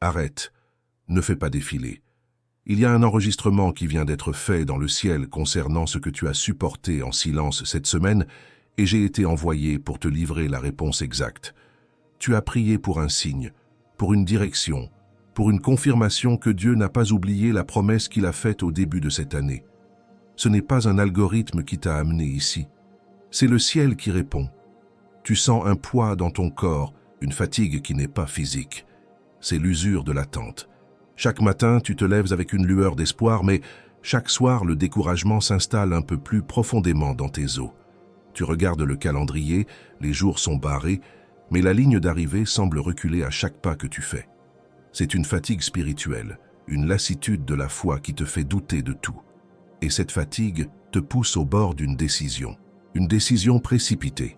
Arrête, ne fais pas défiler. Il y a un enregistrement qui vient d'être fait dans le ciel concernant ce que tu as supporté en silence cette semaine et j'ai été envoyé pour te livrer la réponse exacte. Tu as prié pour un signe, pour une direction, pour une confirmation que Dieu n'a pas oublié la promesse qu'il a faite au début de cette année. Ce n'est pas un algorithme qui t'a amené ici. C'est le ciel qui répond. Tu sens un poids dans ton corps, une fatigue qui n'est pas physique. C'est l'usure de l'attente. Chaque matin, tu te lèves avec une lueur d'espoir, mais chaque soir, le découragement s'installe un peu plus profondément dans tes os. Tu regardes le calendrier, les jours sont barrés, mais la ligne d'arrivée semble reculer à chaque pas que tu fais. C'est une fatigue spirituelle, une lassitude de la foi qui te fait douter de tout. Et cette fatigue te pousse au bord d'une décision précipitée.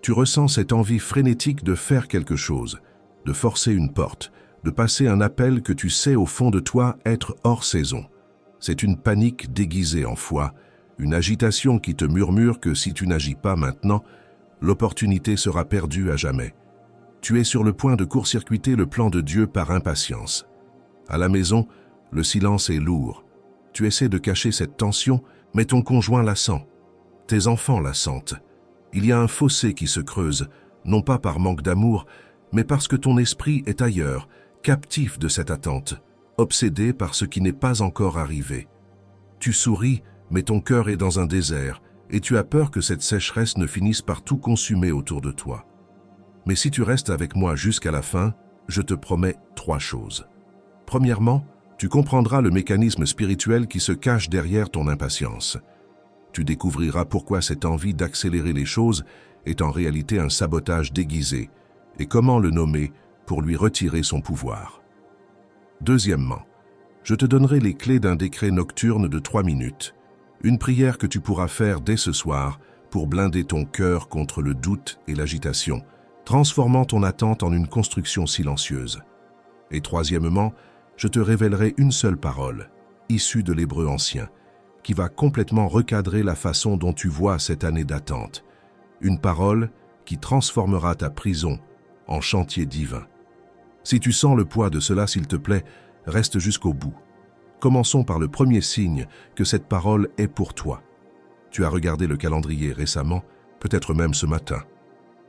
Tu ressens cette envie frénétique de faire quelque chose, de forcer une porte, de passer un appel que tu sais au fond de toi être hors saison. C'est une panique déguisée en foi, une agitation qui te murmure que si tu n'agis pas maintenant, l'opportunité sera perdue à jamais. Tu es sur le point de court-circuiter le plan de Dieu par impatience. À la maison, le silence est lourd. Tu essaies de cacher cette tension, mais ton conjoint la sent. Tes enfants la sentent. Il y a un fossé qui se creuse, non pas par manque d'amour, mais parce que ton esprit est ailleurs, captif de cette attente, obsédé par ce qui n'est pas encore arrivé. Tu souris, mais ton cœur est dans un désert, et tu as peur que cette sécheresse ne finisse par tout consumer autour de toi. Mais si tu restes avec moi jusqu'à la fin, je te promets 3 choses. Premièrement, tu comprendras le mécanisme spirituel qui se cache derrière ton impatience. Tu découvriras pourquoi cette envie d'accélérer les choses est en réalité un sabotage déguisé, et comment le nommer pour lui retirer son pouvoir. Deuxièmement, je te donnerai les clés d'un décret nocturne de 3 minutes, une prière que tu pourras faire dès ce soir pour blinder ton cœur contre le doute et l'agitation, transformant ton attente en une construction silencieuse. Et troisièmement, je te révélerai une seule parole, issue de l'hébreu ancien, qui va complètement recadrer la façon dont tu vois cette année d'attente. Une parole qui transformera ta prison en chantier divin. Si tu sens le poids de cela, s'il te plaît, reste jusqu'au bout. Commençons par le premier signe que cette parole est pour toi. Tu as regardé le calendrier récemment, peut-être même ce matin.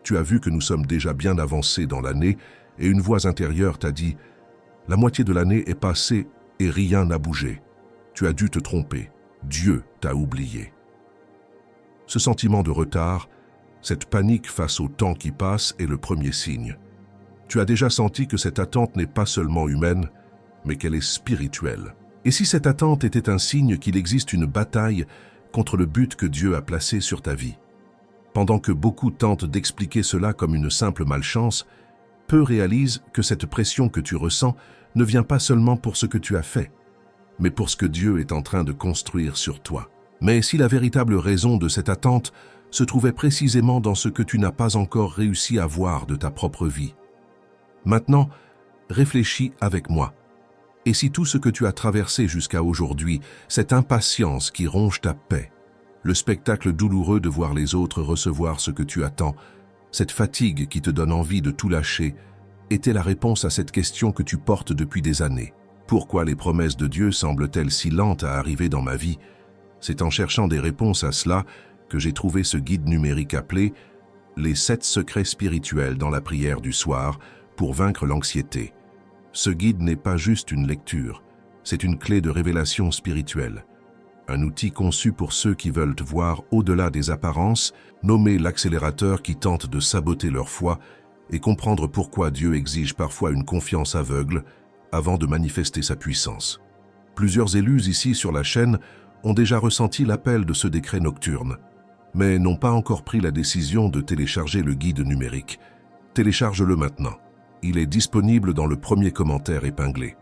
Tu as vu que nous sommes déjà bien avancés dans l'année et une voix intérieure t'a dit « La moitié de l'année est passée et rien n'a bougé. Tu as dû te tromper. Dieu t'a oublié. » Ce sentiment de retard, cette panique face au temps qui passe est le premier signe. Tu as déjà senti que cette attente n'est pas seulement humaine, mais qu'elle est spirituelle. Et si cette attente était un signe qu'il existe une bataille contre le but que Dieu a placé sur ta vie? Pendant que beaucoup tentent d'expliquer cela comme une simple malchance, peu réalisent que cette pression que tu ressens ne vient pas seulement pour ce que tu as fait, mais pour ce que Dieu est en train de construire sur toi. Mais si la véritable raison de cette attente se trouvait précisément dans ce que tu n'as pas encore réussi à voir de ta propre vie. Maintenant, réfléchis avec moi. Et si tout ce que tu as traversé jusqu'à aujourd'hui, cette impatience qui ronge ta paix, le spectacle douloureux de voir les autres recevoir ce que tu attends, cette fatigue qui te donne envie de tout lâcher, était la réponse à cette question que tu portes depuis des années. Pourquoi les promesses de Dieu semblent-elles si lentes à arriver dans ma vie? C'est en cherchant des réponses à cela que j'ai trouvé ce guide numérique appelé « Les 7 secrets spirituels dans la prière du soir pour vaincre l'anxiété ». Ce guide n'est pas juste une lecture, c'est une clé de révélation spirituelle. Un outil conçu pour ceux qui veulent voir au-delà des apparences, nommer l'accélérateur qui tente de saboter leur foi et comprendre pourquoi Dieu exige parfois une confiance aveugle avant de manifester sa puissance. Plusieurs élus ici sur la chaîne ont déjà ressenti l'appel de ce décret nocturne, mais n'ont pas encore pris la décision de télécharger le guide numérique. Télécharge-le maintenant. Il est disponible dans le premier commentaire épinglé.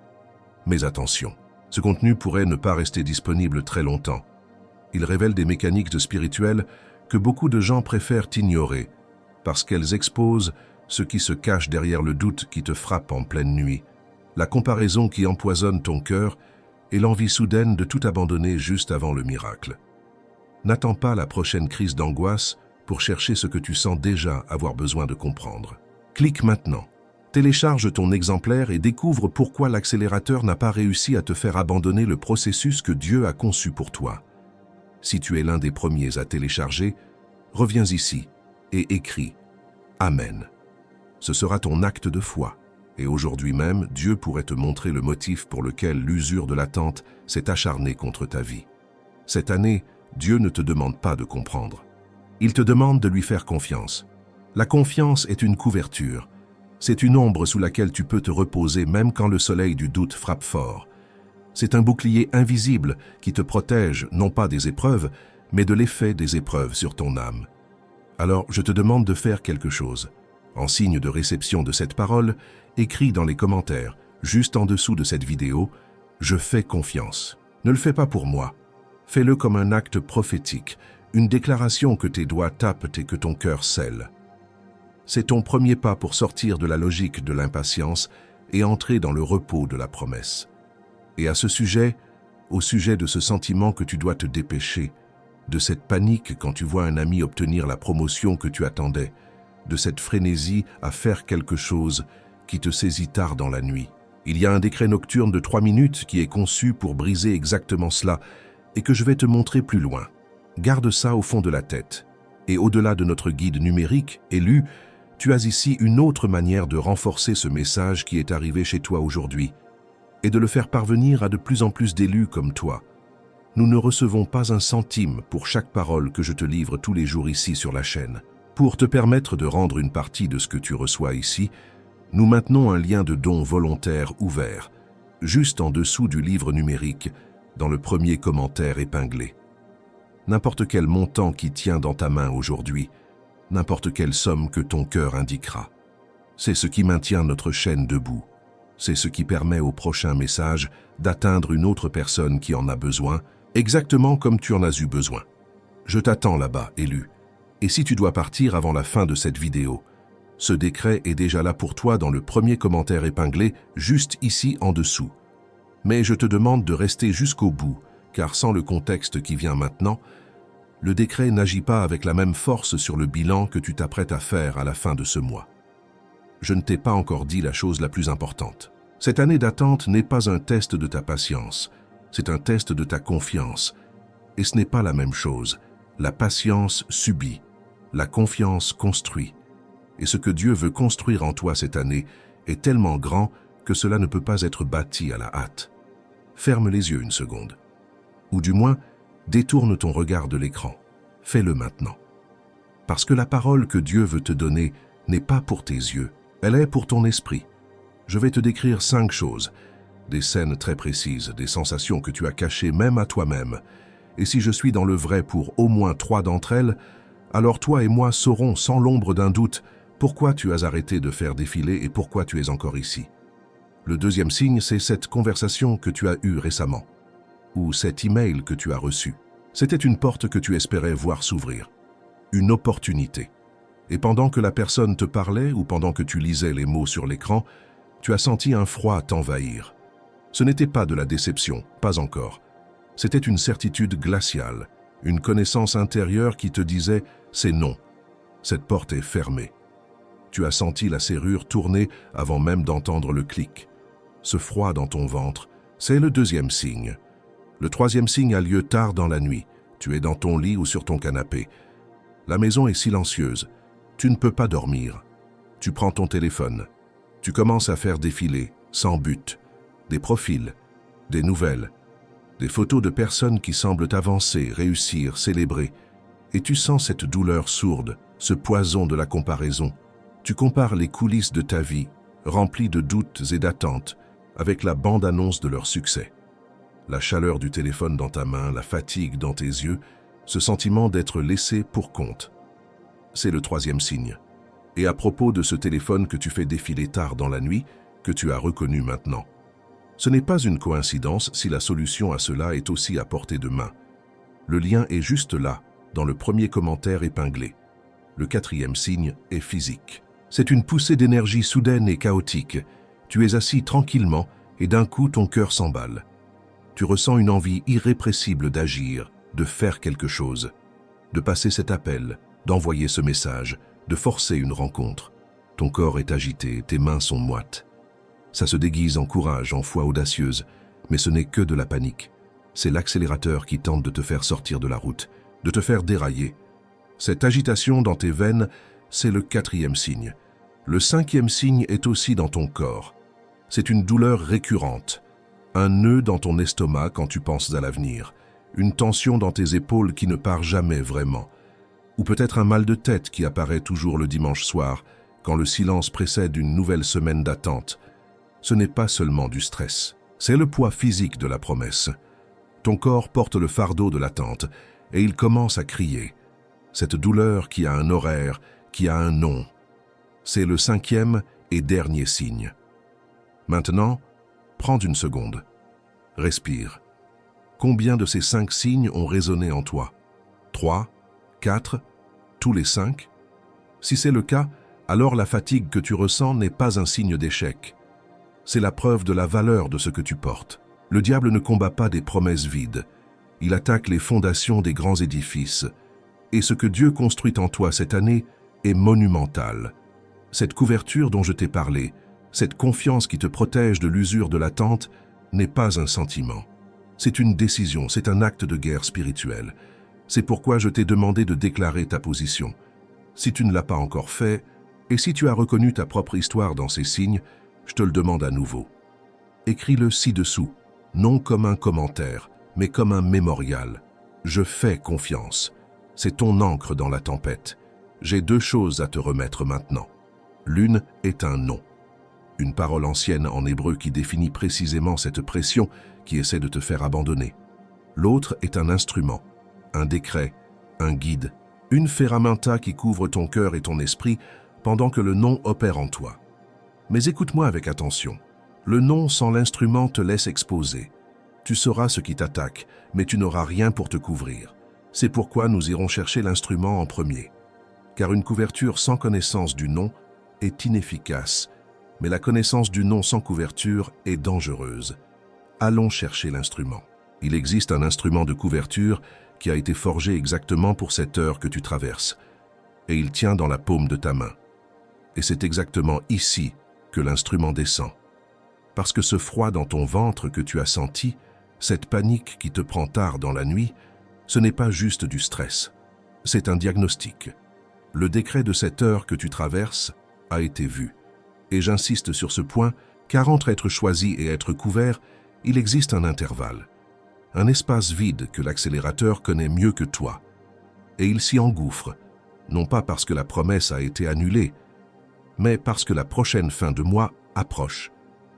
Mais attention, ce contenu pourrait ne pas rester disponible très longtemps. Il révèle des mécaniques spirituelles que beaucoup de gens préfèrent ignorer, parce qu'elles exposent ce qui se cache derrière le doute qui te frappe en pleine nuit, la comparaison qui empoisonne ton cœur et l'envie soudaine de tout abandonner juste avant le miracle. N'attends pas la prochaine crise d'angoisse pour chercher ce que tu sens déjà avoir besoin de comprendre. Clique maintenant Télécharge ton exemplaire et découvre pourquoi l'accélérateur n'a pas réussi à te faire abandonner le processus que Dieu a conçu pour toi. Si tu es l'un des premiers à télécharger, reviens ici et écris « Amen ». Ce sera ton acte de foi. Et aujourd'hui même, Dieu pourrait te montrer le motif pour lequel l'usure de l'attente s'est acharnée contre ta vie. Cette année, Dieu ne te demande pas de comprendre. Il te demande de lui faire confiance. La confiance est une couverture. C'est une ombre sous laquelle tu peux te reposer même quand le soleil du doute frappe fort. C'est un bouclier invisible qui te protège non pas des épreuves, mais de l'effet des épreuves sur ton âme. Alors, je te demande de faire quelque chose. En signe de réception de cette parole, écris dans les commentaires, juste en dessous de cette vidéo, « Je fais confiance ». Ne le fais pas pour moi. Fais-le comme un acte prophétique, une déclaration que tes doigts tapent et que ton cœur scelle. C'est ton premier pas pour sortir de la logique de l'impatience et entrer dans le repos de la promesse. Et à ce sujet, au sujet de ce sentiment que tu dois te dépêcher, de cette panique quand tu vois un ami obtenir la promotion que tu attendais, de cette frénésie à faire quelque chose qui te saisit tard dans la nuit. Il y a un décret nocturne de 3 minutes qui est conçu pour briser exactement cela et que je vais te montrer plus loin. Garde ça au fond de la tête. Et au-delà de notre guide numérique, élu, tu as ici une autre manière de renforcer ce message qui est arrivé chez toi aujourd'hui et de le faire parvenir à de plus en plus d'élus comme toi. Nous ne recevons pas un centime pour chaque parole que je te livre tous les jours ici sur la chaîne. Pour te permettre de rendre une partie de ce que tu reçois ici, nous maintenons un lien de don volontaire ouvert, juste en dessous du livre numérique, dans le premier commentaire épinglé. N'importe quel montant qui tient dans ta main aujourd'hui, n'importe quelle somme que ton cœur indiquera. C'est ce qui maintient notre chaîne debout. C'est ce qui permet au prochain message d'atteindre une autre personne qui en a besoin, exactement comme tu en as eu besoin. Je t'attends là-bas, élu. Et si tu dois partir avant la fin de cette vidéo, ce décret est déjà là pour toi dans le premier commentaire épinglé, juste ici en dessous. Mais je te demande de rester jusqu'au bout, car sans le contexte qui vient maintenant, le décret n'agit pas avec la même force sur le bilan que tu t'apprêtes à faire à la fin de ce mois. Je ne t'ai pas encore dit la chose la plus importante. Cette année d'attente n'est pas un test de ta patience, c'est un test de ta confiance. Et ce n'est pas la même chose. La patience subit. La confiance construit. Et ce que Dieu veut construire en toi cette année est tellement grand que cela ne peut pas être bâti à la hâte. Ferme les yeux une seconde. Ou du moins, détourne ton regard de l'écran. Fais-le maintenant. Parce que la parole que Dieu veut te donner n'est pas pour tes yeux, elle est pour ton esprit. Je vais te décrire 5 choses, des scènes très précises, des sensations que tu as cachées même à toi-même. Et si je suis dans le vrai pour au moins 3 d'entre elles, alors toi et moi saurons sans l'ombre d'un doute pourquoi tu as arrêté de faire défiler et pourquoi tu es encore ici. Le deuxième signe, c'est cette conversation que tu as eue récemment, ou cet email que tu as reçu. C'était une porte que tu espérais voir s'ouvrir, une opportunité. Et pendant que la personne te parlait ou pendant que tu lisais les mots sur l'écran, tu as senti un froid t'envahir. Ce n'était pas de la déception, pas encore. C'était une certitude glaciale, une connaissance intérieure qui te disait « c'est non, cette porte est fermée ». Tu as senti la serrure tourner avant même d'entendre le clic. Ce froid dans ton ventre, c'est le deuxième signe. Le troisième signe a lieu tard dans la nuit. Tu es dans ton lit ou sur ton canapé. La maison est silencieuse. Tu ne peux pas dormir. Tu prends ton téléphone. Tu commences à faire défiler, sans but, des profils, des nouvelles, des photos de personnes qui semblent avancer, réussir, célébrer. Et tu sens cette douleur sourde, ce poison de la comparaison. Tu compares les coulisses de ta vie, remplies de doutes et d'attentes, avec la bande-annonce de leur succès. La chaleur du téléphone dans ta main, la fatigue dans tes yeux, ce sentiment d'être laissé pour compte. C'est le troisième signe. Et à propos de ce téléphone que tu fais défiler tard dans la nuit, que tu as reconnu maintenant. Ce n'est pas une coïncidence si la solution à cela est aussi à portée de main. Le lien est juste là, dans le premier commentaire épinglé. Le quatrième signe est physique. C'est une poussée d'énergie soudaine et chaotique. Tu es assis tranquillement et d'un coup ton cœur s'emballe. Tu ressens une envie irrépressible d'agir, de faire quelque chose, de passer cet appel, d'envoyer ce message, de forcer une rencontre. Ton corps est agité, tes mains sont moites. Ça se déguise en courage, en foi audacieuse, mais ce n'est que de la panique. C'est l'accélérateur qui tente de te faire sortir de la route, de te faire dérailler. Cette agitation dans tes veines, c'est le 4e signe. Le 5e signe est aussi dans ton corps. C'est une douleur récurrente, un nœud dans ton estomac quand tu penses à l'avenir, une tension dans tes épaules qui ne part jamais vraiment, ou peut-être un mal de tête qui apparaît toujours le dimanche soir, quand le silence précède une nouvelle semaine d'attente. Ce n'est pas seulement du stress, c'est le poids physique de la promesse. Ton corps porte le fardeau de l'attente et il commence à crier. Cette douleur qui a un horaire, qui a un nom. C'est le 5e et dernier signe. Maintenant, prends une seconde. Respire. Combien de ces 5 signes ont résonné en toi? 3, 4, tous les 5? Si c'est le cas, alors la fatigue que tu ressens n'est pas un signe d'échec. C'est la preuve de la valeur de ce que tu portes. Le diable ne combat pas des promesses vides. Il attaque les fondations des grands édifices. Et ce que Dieu construit en toi cette année est monumental. Cette couverture dont je t'ai parlé, cette confiance qui te protège de l'usure de l'attente, n'est pas un sentiment. C'est une décision, c'est un acte de guerre spirituelle. C'est pourquoi je t'ai demandé de déclarer ta position. Si tu ne l'as pas encore fait, et si tu as reconnu ta propre histoire dans ces signes, je te le demande à nouveau. Écris-le ci-dessous, non comme un commentaire, mais comme un mémorial. Je fais confiance. C'est ton encre dans la tempête. J'ai 2 choses à te remettre maintenant. L'une est un nom. Une parole ancienne en hébreu qui définit précisément cette pression qui essaie de te faire abandonner. L'autre est un instrument, un décret, un guide, une ferramenta qui couvre ton cœur et ton esprit pendant que le nom opère en toi. Mais écoute-moi avec attention. Le nom sans l'instrument te laisse exposé. Tu sauras ce qui t'attaque, mais tu n'auras rien pour te couvrir. C'est pourquoi nous irons chercher l'instrument en premier. Car une couverture sans connaissance du nom est inefficace, mais la connaissance du nom sans couverture est dangereuse. Allons chercher l'instrument. Il existe un instrument de couverture qui a été forgé exactement pour cette heure que tu traverses, et il tient dans la paume de ta main. Et c'est exactement ici que l'instrument descend. Parce que ce froid dans ton ventre que tu as senti, cette panique qui te prend tard dans la nuit, ce n'est pas juste du stress, c'est un diagnostic. Le décret de cette heure que tu traverses a été vu. Et j'insiste sur ce point, car entre être choisi et être couvert, il existe un intervalle. Un espace vide que l'accélérateur connaît mieux que toi. Et il s'y engouffre, non pas parce que la promesse a été annulée, mais parce que la prochaine fin de mois approche,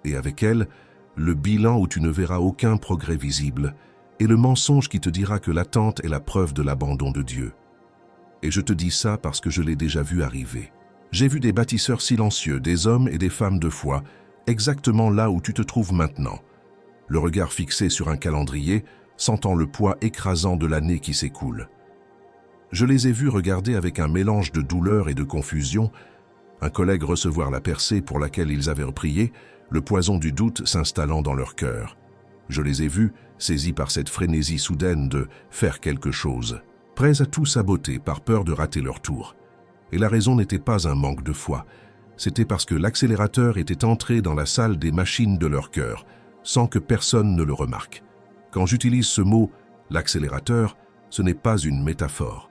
et avec elle, le bilan où tu ne verras aucun progrès visible, et le mensonge qui te dira que l'attente est la preuve de l'abandon de Dieu. Et je te dis ça parce que je l'ai déjà vu arriver. J'ai vu des bâtisseurs silencieux, des hommes et des femmes de foi, exactement là où tu te trouves maintenant. Le regard fixé sur un calendrier, sentant le poids écrasant de l'année qui s'écoule. Je les ai vus regarder avec un mélange de douleur et de confusion, un collègue recevoir la percée pour laquelle ils avaient prié, le poison du doute s'installant dans leur cœur. Je les ai vus, saisis par cette frénésie soudaine de faire quelque chose, prêts à tout saboter par peur de rater leur tour. Et la raison n'était pas un manque de foi, c'était parce que l'accélérateur était entré dans la salle des machines de leur cœur, sans que personne ne le remarque. Quand j'utilise ce mot « l'accélérateur », ce n'est pas une métaphore.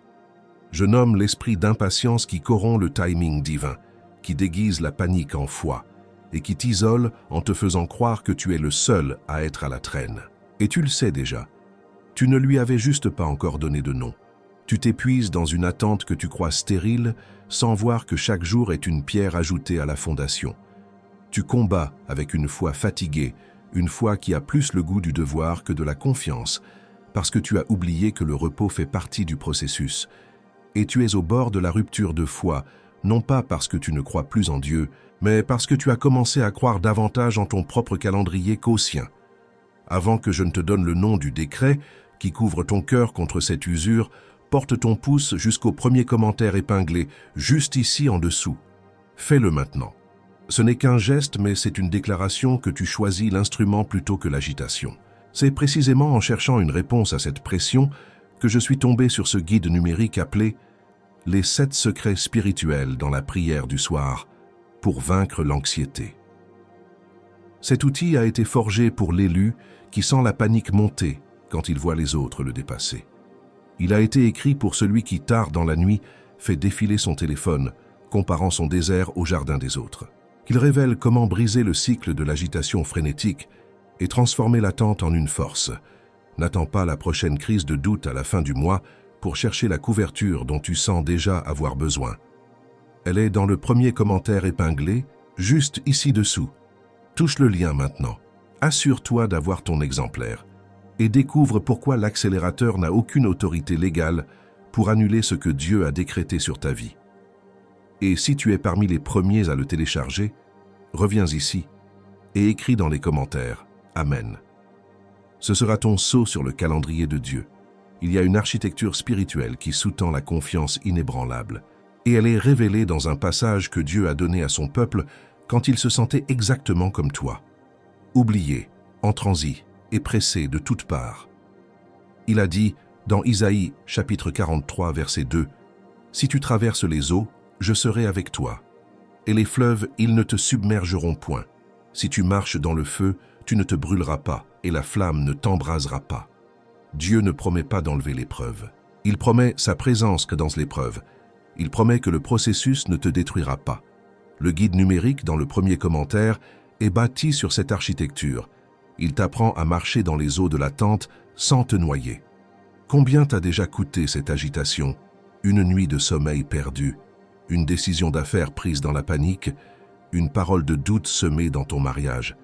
Je nomme l'esprit d'impatience qui corrompt le timing divin, qui déguise la panique en foi, et qui t'isole en te faisant croire que tu es le seul à être à la traîne. Et tu le sais déjà. Tu ne lui avais juste pas encore donné de nom. Tu t'épuises dans une attente que tu crois stérile, sans voir que chaque jour est une pierre ajoutée à la fondation. Tu combats avec une foi fatiguée, une foi qui a plus le goût du devoir que de la confiance, parce que tu as oublié que le repos fait partie du processus. Et tu es au bord de la rupture de foi, non pas parce que tu ne crois plus en Dieu, mais parce que tu as commencé à croire davantage en ton propre calendrier qu'au sien. Avant que je ne te donne le nom du décret qui couvre ton cœur contre cette usure, porte ton pouce jusqu'au premier commentaire épinglé, juste ici en dessous. Fais-le maintenant. Ce n'est qu'un geste, mais c'est une déclaration que tu choisis l'instrument plutôt que l'agitation. C'est précisément en cherchant une réponse à cette pression que je suis tombé sur ce guide numérique appelé « Les 7 secrets spirituels dans la prière du soir » pour vaincre l'anxiété. Cet outil a été forgé pour l'élu qui sent la panique monter quand il voit les autres le dépasser. Il a été écrit pour celui qui, tard dans la nuit, fait défiler son téléphone, comparant son désert au jardin des autres. Il révèle comment briser le cycle de l'agitation frénétique et transformer l'attente en une force. N'attends pas la prochaine crise de doute à la fin du mois pour chercher la couverture dont tu sens déjà avoir besoin. Elle est dans le premier commentaire épinglé, juste ici dessous. Touche le lien maintenant. Assure-toi d'avoir ton exemplaire et découvre pourquoi l'accélérateur n'a aucune autorité légale pour annuler ce que Dieu a décrété sur ta vie. Et si tu es parmi les premiers à le télécharger, reviens ici et écris dans les commentaires « Amen ». Ce sera ton sceau sur le calendrier de Dieu. Il y a une architecture spirituelle qui sous-tend la confiance inébranlable. Et elle est révélée dans un passage que Dieu a donné à son peuple quand il se sentait exactement comme toi. Oublié, en transi et pressé de toutes parts. Il a dit, dans Isaïe, chapitre 43, verset 2, « Si tu traverses les eaux, je serai avec toi. Et les fleuves, ils ne te submergeront point. Si tu marches dans le feu, tu ne te brûleras pas, et la flamme ne t'embrasera pas. » Dieu ne promet pas d'enlever l'épreuve. Il promet sa présence que dans l'épreuve. Il promet que le processus ne te détruira pas. Le guide numérique, dans le premier commentaire, est bâti sur cette architecture. Il t'apprend à marcher dans les eaux de l'attente sans te noyer. Combien t'a déjà coûté cette agitation? Une nuit de sommeil perdu, une décision d'affaires prise dans la panique, une parole de doute semée dans ton mariage.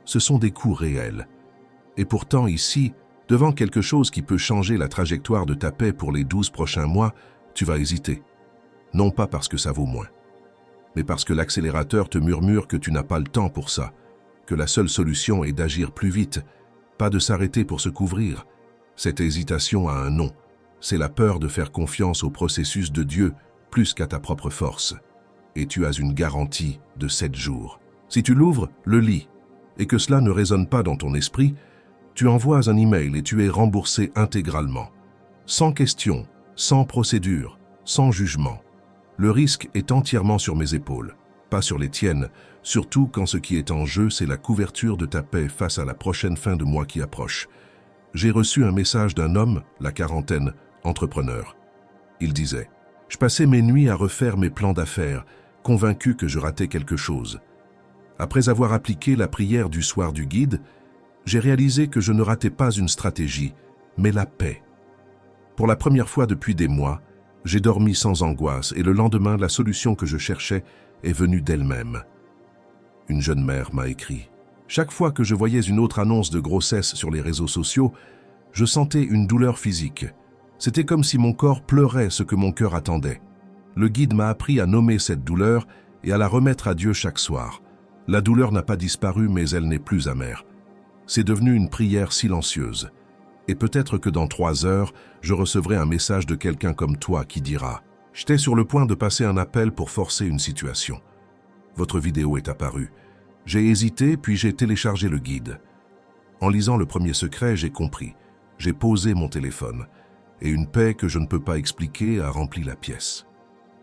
Ce sont des coûts réels. Et pourtant ici, devant quelque chose qui peut changer la trajectoire de ta paix pour les 12 prochains mois, tu vas hésiter. Non pas parce que ça vaut moins, mais parce que l'accélérateur te murmure que tu n'as pas le temps pour ça, que la seule solution est d'agir plus vite, pas de s'arrêter pour se couvrir. Cette hésitation a un nom, c'est la peur de faire confiance au processus de Dieu plus qu'à ta propre force. Et tu as une garantie de 7 jours. Si tu l'ouvres, le lis, et que cela ne résonne pas dans ton esprit, tu envoies un email et tu es remboursé intégralement. Sans question, sans procédure, sans jugement. Le risque est entièrement sur mes épaules, pas sur les tiennes, surtout quand ce qui est en jeu, c'est la couverture de ta paix face à la prochaine fin de mois qui approche. J'ai reçu un message d'un homme, la quarantaine, entrepreneur. Il disait « Je passais mes nuits à refaire mes plans d'affaires, convaincu que je ratais quelque chose. Après avoir appliqué la prière du soir du guide, j'ai réalisé que je ne ratais pas une stratégie, mais la paix. Pour la première fois depuis des mois, j'ai dormi sans angoisse et le lendemain, la solution que je cherchais est venue d'elle-même. » Une jeune mère m'a écrit. Chaque fois que je voyais une autre annonce de grossesse sur les réseaux sociaux, je sentais une douleur physique. C'était comme si mon corps pleurait ce que mon cœur attendait. Le guide m'a appris à nommer cette douleur et à la remettre à Dieu chaque soir. La douleur n'a pas disparu, mais elle n'est plus amère. C'est devenu une prière silencieuse. Et peut-être que dans 3 heures, je recevrai un message de quelqu'un comme toi qui dira « J'étais sur le point de passer un appel pour forcer une situation. Votre vidéo est apparue. J'ai hésité, puis j'ai téléchargé le guide. En lisant le premier secret, j'ai compris. J'ai posé mon téléphone. Et une paix que je ne peux pas expliquer a rempli la pièce.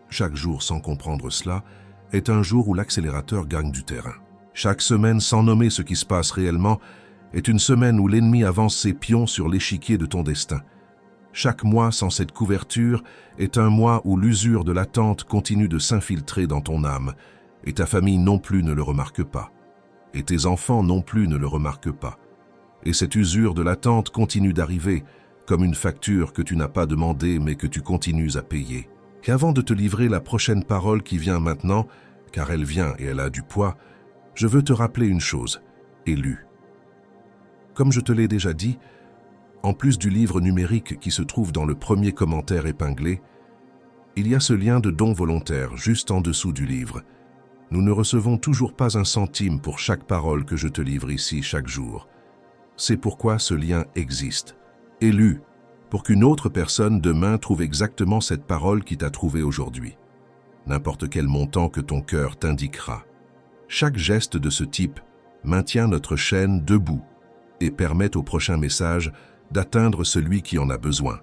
Chaque jour sans comprendre cela est un jour où l'accélérateur gagne du terrain. Chaque semaine sans nommer ce qui se passe réellement est une semaine où l'ennemi avance ses pions sur l'échiquier de ton destin. Chaque mois sans cette couverture est un mois où l'usure de l'attente continue de s'infiltrer dans ton âme, et ta famille non plus ne le remarque pas, et tes enfants non plus ne le remarquent pas. Et cette usure de l'attente continue d'arriver, comme une facture que tu n'as pas demandée mais que tu continues à payer. Et avant de te livrer la prochaine parole qui vient maintenant, car elle vient et elle a du poids, je veux te rappeler une chose, élu. Comme je te l'ai déjà dit, en plus du livre numérique qui se trouve dans le premier commentaire épinglé, il y a ce lien de don volontaire juste en dessous du livre. Nous ne recevons toujours pas un centime pour chaque parole que je te livre ici chaque jour. C'est pourquoi ce lien existe. Élu, pour qu'une autre personne demain trouve exactement cette parole qui t'a trouvé aujourd'hui. N'importe quel montant que ton cœur t'indiquera. Chaque geste de ce type maintient notre chaîne debout et permet au prochain message d'atteindre celui qui en a besoin.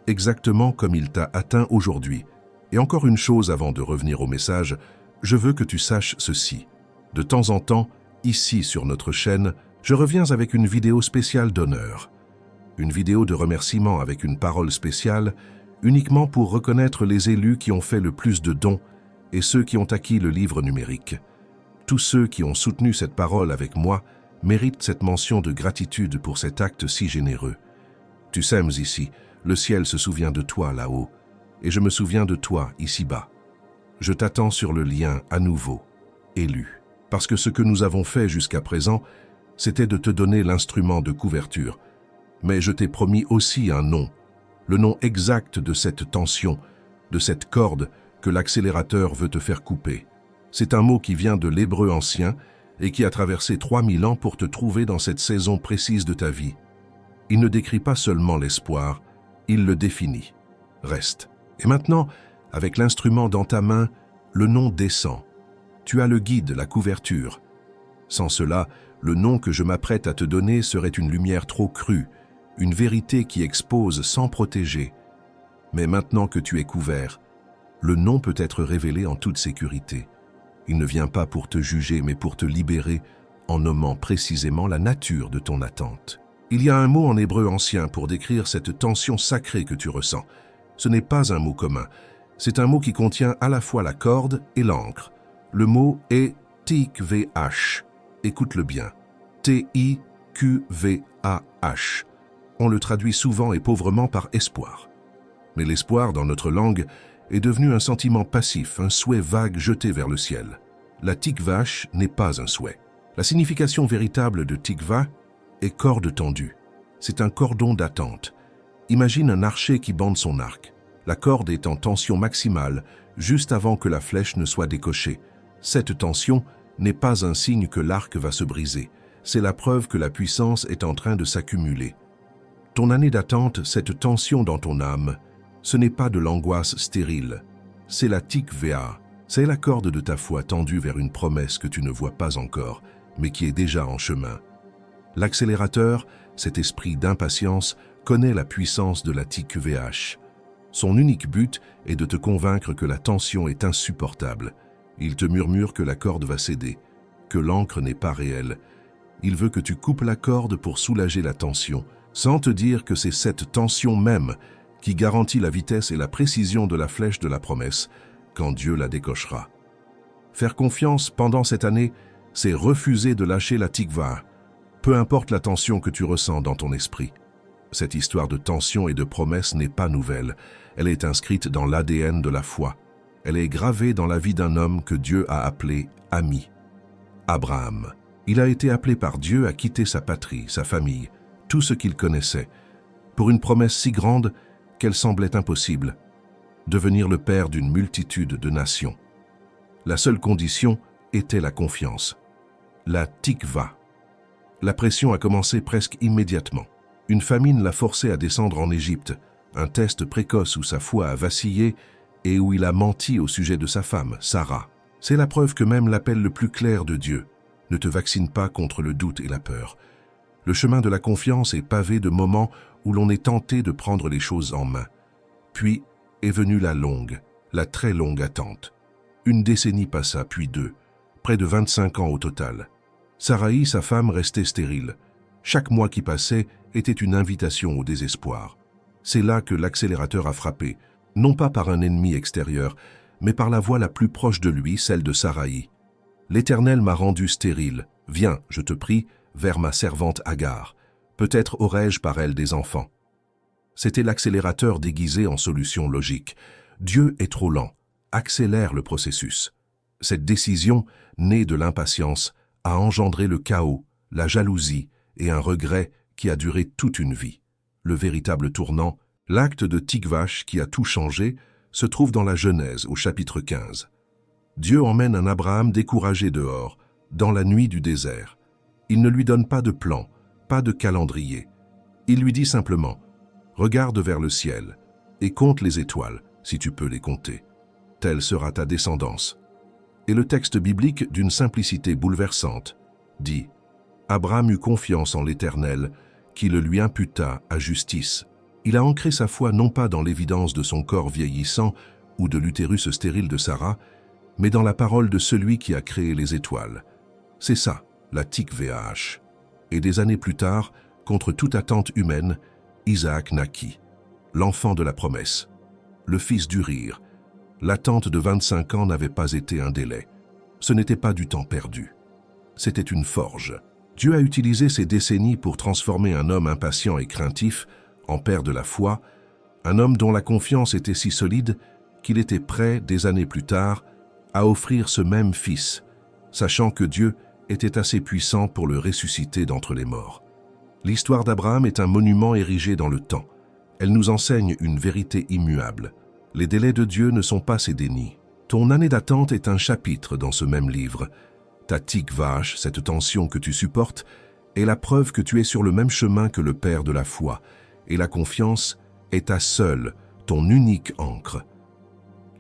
Exactement comme il t'a atteint aujourd'hui. Et encore une chose avant de revenir au message, Je veux que tu saches ceci. De temps en temps, ici sur notre chaîne, je reviens avec une vidéo spéciale d'honneur. Une vidéo de remerciement avec une parole spéciale, uniquement pour reconnaître les élus qui ont fait le plus de dons et ceux qui ont acquis le livre numérique. Tous ceux qui ont soutenu cette parole avec moi méritent cette mention de gratitude pour cet acte si généreux. Tu sèmes ici, le ciel se souvient de toi là-haut, et je me souviens de toi ici-bas. Je t'attends sur le lien à nouveau, élu. Parce que ce que nous avons fait jusqu'à présent, c'était de te donner l'instrument de couverture. Mais je t'ai promis aussi un nom, le nom exact de cette tension, de cette corde que l'accélérateur veut te faire couper. C'est un mot qui vient de l'hébreu ancien et qui a traversé 3000 ans pour te trouver dans cette saison précise de ta vie. Il ne décrit pas seulement l'espoir, il le définit. Reste. Et maintenant, avec l'instrument dans ta main, le nom descend. Tu as le guide, la couverture. Sans cela, le nom que je m'apprête à te donner serait une lumière trop crue, une vérité qui expose sans protéger. Mais maintenant que tu es couvert, le nom peut être révélé en toute sécurité. Il ne vient pas pour te juger, mais pour te libérer, en nommant précisément la nature de ton attente. Il y a un mot en hébreu ancien pour décrire cette tension sacrée que tu ressens. Ce n'est pas un mot commun. C'est un mot qui contient à la fois la corde et l'encre. Le mot est tikvah. Écoute-le bien. Tikvah. On le traduit souvent et pauvrement par espoir. Mais l'espoir, dans notre langue, est devenu un sentiment passif, un souhait vague jeté vers le ciel. La tikvah n'est pas un souhait. La signification véritable de tikvah est corde tendue. C'est un cordon d'attente. Imagine un archer qui bande son arc. La corde est en tension maximale, juste avant que la flèche ne soit décochée. Cette tension n'est pas un signe que l'arc va se briser. C'est la preuve que la puissance est en train de s'accumuler. Ton année d'attente, cette tension dans ton âme, ce n'est pas de l'angoisse stérile. C'est la tikvah. C'est la corde de ta foi tendue vers une promesse que tu ne vois pas encore, mais qui est déjà en chemin. L'accélérateur, cet esprit d'impatience, connaît la puissance de la tikvah. Son unique but est de te convaincre que la tension est insupportable. Il te murmure que la corde va céder, que l'encre n'est pas réelle. Il veut que tu coupes la corde pour soulager la tension, sans te dire que c'est cette tension même qui garantit la vitesse et la précision de la flèche de la promesse quand Dieu la décochera. Faire confiance pendant cette année, c'est refuser de lâcher la tikvah, peu importe la tension que tu ressens dans ton esprit. Cette histoire de tension et de promesse n'est pas nouvelle. Elle est inscrite dans l'ADN de la foi. Elle est gravée dans la vie d'un homme que Dieu a appelé ami, Abraham. Il a été appelé par Dieu à quitter sa patrie, sa famille, tout ce qu'il connaissait, pour une promesse si grande qu'elle semblait impossible, devenir le père d'une multitude de nations. La seule condition était la confiance, la tikvah. La pression a commencé presque immédiatement. Une famine l'a forcé à descendre en Égypte, un test précoce où sa foi a vacillé et où il a menti au sujet de sa femme, Sarah. C'est la preuve que même l'appel le plus clair de Dieu ne te vaccine pas contre le doute et la peur. Le chemin de la confiance est pavé de moments où l'on est tenté de prendre les choses en main. Puis est venue la très longue attente. Une décennie passa, puis deux, près de 25 ans au total. Saraï, sa femme, restait stérile. Chaque mois qui passait était une invitation au désespoir. C'est là que l'accélérateur a frappé, non pas par un ennemi extérieur, mais par la voix la plus proche de lui, celle de Saraï. « L'Éternel m'a rendu stérile. Viens, je te prie, vers ma servante Agar. Peut-être aurai-je par elle des enfants. » C'était l'accélérateur déguisé en solution logique. Dieu est trop lent. Accélère le processus. Cette décision, née de l'impatience, a engendré le chaos, la jalousie et un regret qui a duré toute une vie. Le véritable tournant, l'acte de tikvah qui a tout changé, se trouve dans la Genèse au chapitre 15. Dieu emmène un Abraham découragé dehors, dans la nuit du désert. Il ne lui donne pas de plan, pas de calendrier. Il lui dit simplement « Regarde vers le ciel et compte les étoiles, si tu peux les compter. Telle sera ta descendance. » Et le texte biblique, d'une simplicité bouleversante, dit « Abraham eut confiance en l'Éternel, qui le lui imputa à justice. » Il a ancré sa foi non pas dans l'évidence de son corps vieillissant ou de l'utérus stérile de Sarah, mais dans la parole de celui qui a créé les étoiles. C'est ça, la tikvah. Et des années plus tard, contre toute attente humaine, Isaac naquit, l'enfant de la promesse, le fils d'Urir. L'attente de 25 ans n'avait pas été un délai. Ce n'était pas du temps perdu. C'était une forge. Dieu a utilisé ces décennies pour transformer un homme impatient et craintif en père de la foi, un homme dont la confiance était si solide qu'il était prêt, des années plus tard, à offrir ce même fils, sachant que Dieu était assez puissant pour le ressusciter d'entre les morts. L'histoire d'Abraham est un monument érigé dans le temps. Elle nous enseigne une vérité immuable. Les délais de Dieu ne sont pas ses dénis. Ton année d'attente est un chapitre dans ce même livre. Ta tikvah, cette tension que tu supportes, est la preuve que tu es sur le même chemin que le Père de la foi, et la confiance est ta seule, ton unique ancre.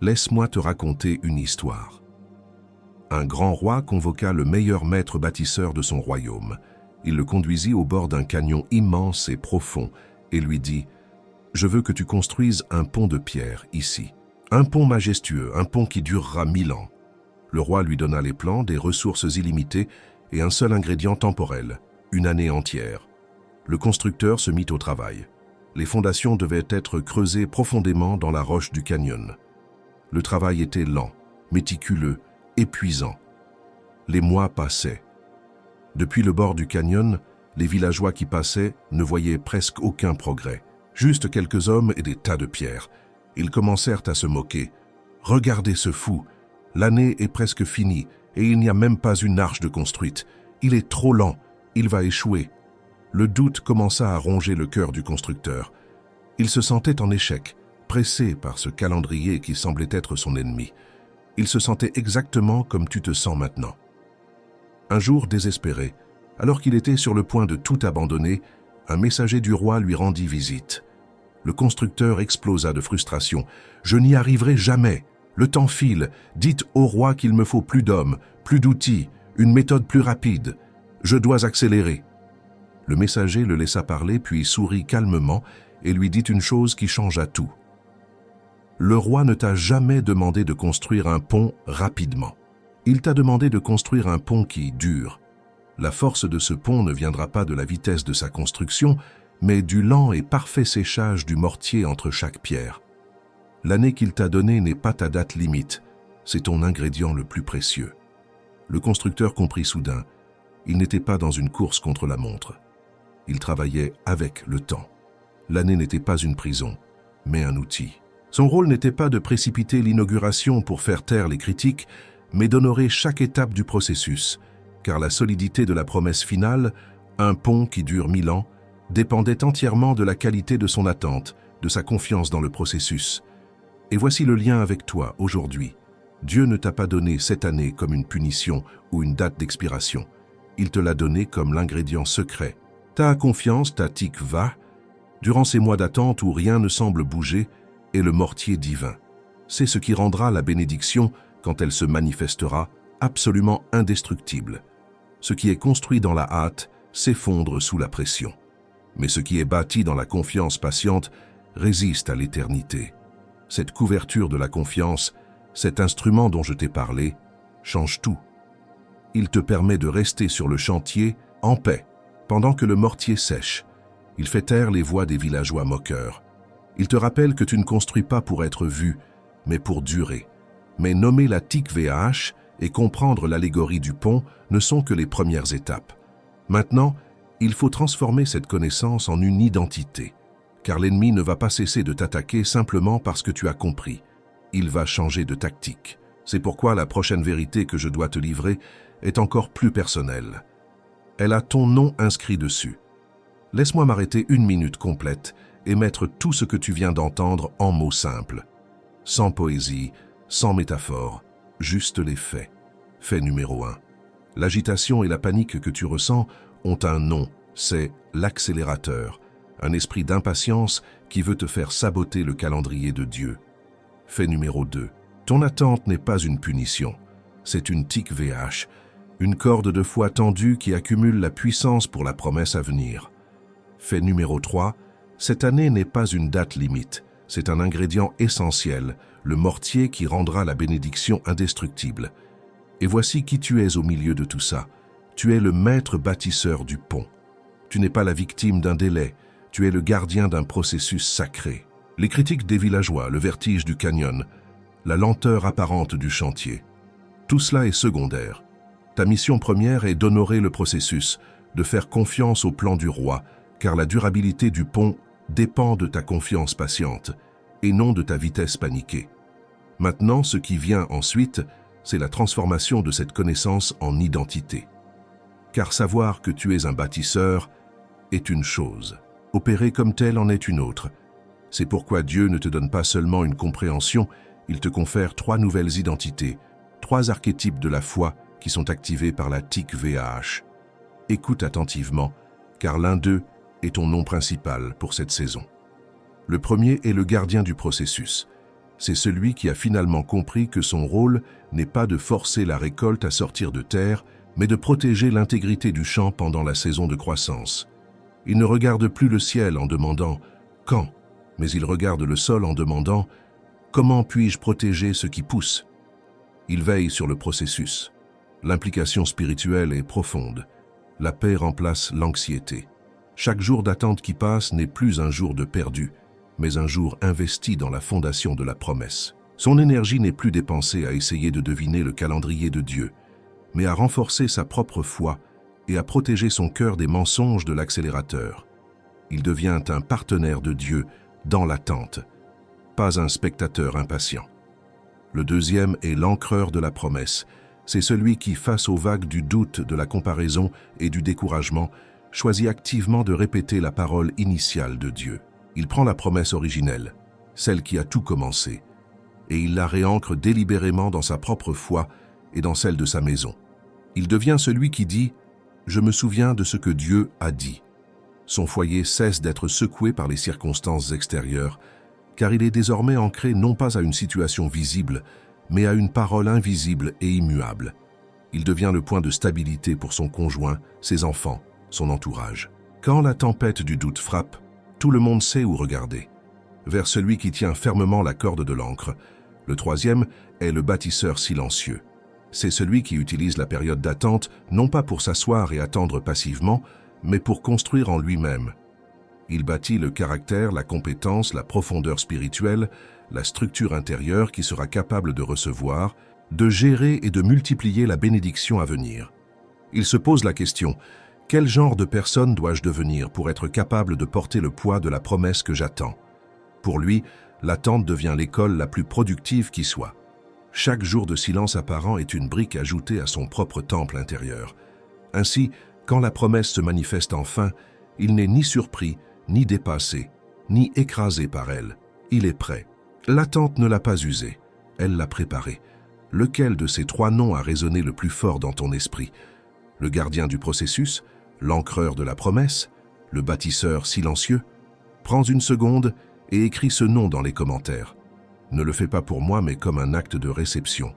Laisse-moi te raconter une histoire. Un grand roi convoqua le meilleur maître bâtisseur de son royaume. Il le conduisit au bord d'un canyon immense et profond et lui dit « Je veux que tu construises un pont de pierre ici. Un pont majestueux, un pont qui durera 1000 ans. » Le roi lui donna les plans, des ressources illimitées et un seul ingrédient temporel, une année entière. Le constructeur se mit au travail. Les fondations devaient être creusées profondément dans la roche du canyon. Le travail était lent, méticuleux, épuisant. Les mois passaient. Depuis le bord du canyon, les villageois qui passaient ne voyaient presque aucun progrès. Juste quelques hommes et des tas de pierres. Ils commencèrent à se moquer. « Regardez ce fou! L'année est presque finie et il n'y a même pas une arche de construite. Il est trop lent, il va échouer. » Le doute commença à ronger le cœur du constructeur. Il se sentait en échec, pressé par ce calendrier qui semblait être son ennemi. Il se sentait exactement comme tu te sens maintenant. Un jour, désespéré, alors qu'il était sur le point de tout abandonner, un messager du roi lui rendit visite. Le constructeur explosa de frustration. « Je n'y arriverai jamais. Le temps file. Dites au roi qu'il me faut plus d'hommes, plus d'outils, une méthode plus rapide. Je dois accélérer. » Le messager le laissa parler, puis sourit calmement et lui dit une chose qui changea tout. « Le roi ne t'a jamais demandé de construire un pont rapidement. Il t'a demandé de construire un pont qui dure. La force de ce pont ne viendra pas de la vitesse de sa construction, mais du lent et parfait séchage du mortier entre chaque pierre. L'année qu'il t'a donnée n'est pas ta date limite, c'est ton ingrédient le plus précieux. » Le constructeur comprit soudain. Il n'était pas dans une course contre la montre. Il travaillait avec le temps. L'année n'était pas une prison, mais un outil. Son rôle n'était pas de précipiter l'inauguration pour faire taire les critiques, mais d'honorer chaque étape du processus, car la solidité de la promesse finale, un pont qui dure 1000 ans, dépendait entièrement de la qualité de son attente, de sa confiance dans le processus. Et voici le lien avec toi aujourd'hui. Dieu ne t'a pas donné cette année comme une punition ou une date d'expiration. Il te l'a donné comme l'ingrédient secret. Ta confiance, ta tikvah, durant ces mois d'attente où rien ne semble bouger, est le mortier divin. C'est ce qui rendra la bénédiction, quand elle se manifestera, absolument indestructible. Ce qui est construit dans la hâte s'effondre sous la pression. Mais ce qui est bâti dans la confiance patiente résiste à l'éternité. Cette couverture de la confiance, cet instrument dont je t'ai parlé, change tout. Il te permet de rester sur le chantier en paix, pendant que le mortier sèche. Il fait taire les voix des villageois moqueurs. Il te rappelle que tu ne construis pas pour être vu, mais pour durer. Mais nommer la tikvah et comprendre l'allégorie du pont ne sont que les premières étapes. Maintenant, il faut transformer cette connaissance en une identité, car l'ennemi ne va pas cesser de t'attaquer simplement parce que tu as compris. Il va changer de tactique. C'est pourquoi la prochaine vérité que je dois te livrer est encore plus personnelle. Elle a ton nom inscrit dessus. Laisse-moi m'arrêter 1 minute complète et mettre tout ce que tu viens d'entendre en mots simples. Sans poésie, sans métaphore, juste les faits. Fait numéro 1. L'agitation et la panique que tu ressens ont un nom, c'est l'accélérateur, un esprit d'impatience qui veut te faire saboter le calendrier de Dieu. Fait numéro 2. Ton attente n'est pas une punition, c'est une tikvah, une corde de foi tendue qui accumule la puissance pour la promesse à venir. Fait numéro 3. Cette année n'est pas une date limite, C'est un ingrédient essentiel, le mortier qui rendra la bénédiction indestructible. Et voici qui tu es au milieu de tout ça. Tu es le maître bâtisseur du pont. Tu n'es pas la victime d'un délai, tu es le gardien d'un processus sacré. Les critiques des villageois, le vertige du canyon, la lenteur apparente du chantier. Tout cela est secondaire. Ta mission première est d'honorer le processus, de faire confiance au plan du roi, car la durabilité du pont dépend de ta confiance patiente et non de ta vitesse paniquée. Maintenant, ce qui vient ensuite, c'est la transformation de cette connaissance en identité. Car savoir que tu es un bâtisseur est une chose, opérer comme tel en est une autre. C'est pourquoi Dieu ne te donne pas seulement une compréhension, il te confère 3 nouvelles identités, 3 archétypes de la foi qui sont activés par la TIC-VAH. Écoute attentivement, car l'un d'eux est ton nom principal pour cette saison. Le premier est le gardien du processus. C'est celui qui a finalement compris que son rôle n'est pas de forcer la récolte à sortir de terre, mais de protéger l'intégrité du champ pendant la saison de croissance. Il ne regarde plus le ciel en demandant « quand », mais il regarde le sol en demandant « comment puis-je protéger ce qui pousse ?» Il veille sur le processus. L'implication spirituelle est profonde. La paix remplace l'anxiété. Chaque jour d'attente qui passe n'est plus un jour de perdu, mais un jour investi dans la fondation de la promesse. Son énergie n'est plus dépensée à essayer de deviner le calendrier de Dieu, mais à renforcer sa propre foi et à protéger son cœur des mensonges de l'accélérateur. Il devient un partenaire de Dieu dans l'attente, pas un spectateur impatient. Le deuxième est l'ancreur de la promesse. C'est celui qui, face aux vagues du doute, de la comparaison et du découragement, choisit activement de répéter la parole initiale de Dieu. Il prend la promesse originelle, celle qui a tout commencé, et il la réancre délibérément dans sa propre foi et dans celle de sa maison. Il devient celui qui dit « Je me souviens de ce que Dieu a dit ». Son foyer cesse d'être secoué par les circonstances extérieures, car il est désormais ancré non pas à une situation visible, mais à une parole invisible et immuable. Il devient le point de stabilité pour son conjoint, ses enfants, son entourage. Quand la tempête du doute frappe, tout le monde sait où regarder. Vers celui qui tient fermement la corde de l'ancre. Le troisième est le bâtisseur silencieux. C'est celui qui utilise la période d'attente non pas pour s'asseoir et attendre passivement, mais pour construire en lui-même. Il bâtit le caractère, la compétence, la profondeur spirituelle, la structure intérieure qui sera capable de recevoir, de gérer et de multiplier la bénédiction à venir. Il se pose la question, quel genre de personne dois-je devenir pour être capable de porter le poids de la promesse que j'attends? Pour lui, l'attente devient l'école la plus productive qui soit. Chaque jour de silence apparent est une brique ajoutée à son propre temple intérieur. Ainsi, quand la promesse se manifeste enfin, il n'est ni surpris, ni dépassé, ni écrasé par elle. Il est prêt. L'attente ne l'a pas usé, elle l'a préparé. Lequel de ces 3 noms a résonné le plus fort dans ton esprit? Le gardien du processus, l'ancreur de la promesse, le bâtisseur silencieux? Prends une seconde et écris ce nom dans les commentaires. Ne le fais pas pour moi, mais comme un acte de réception.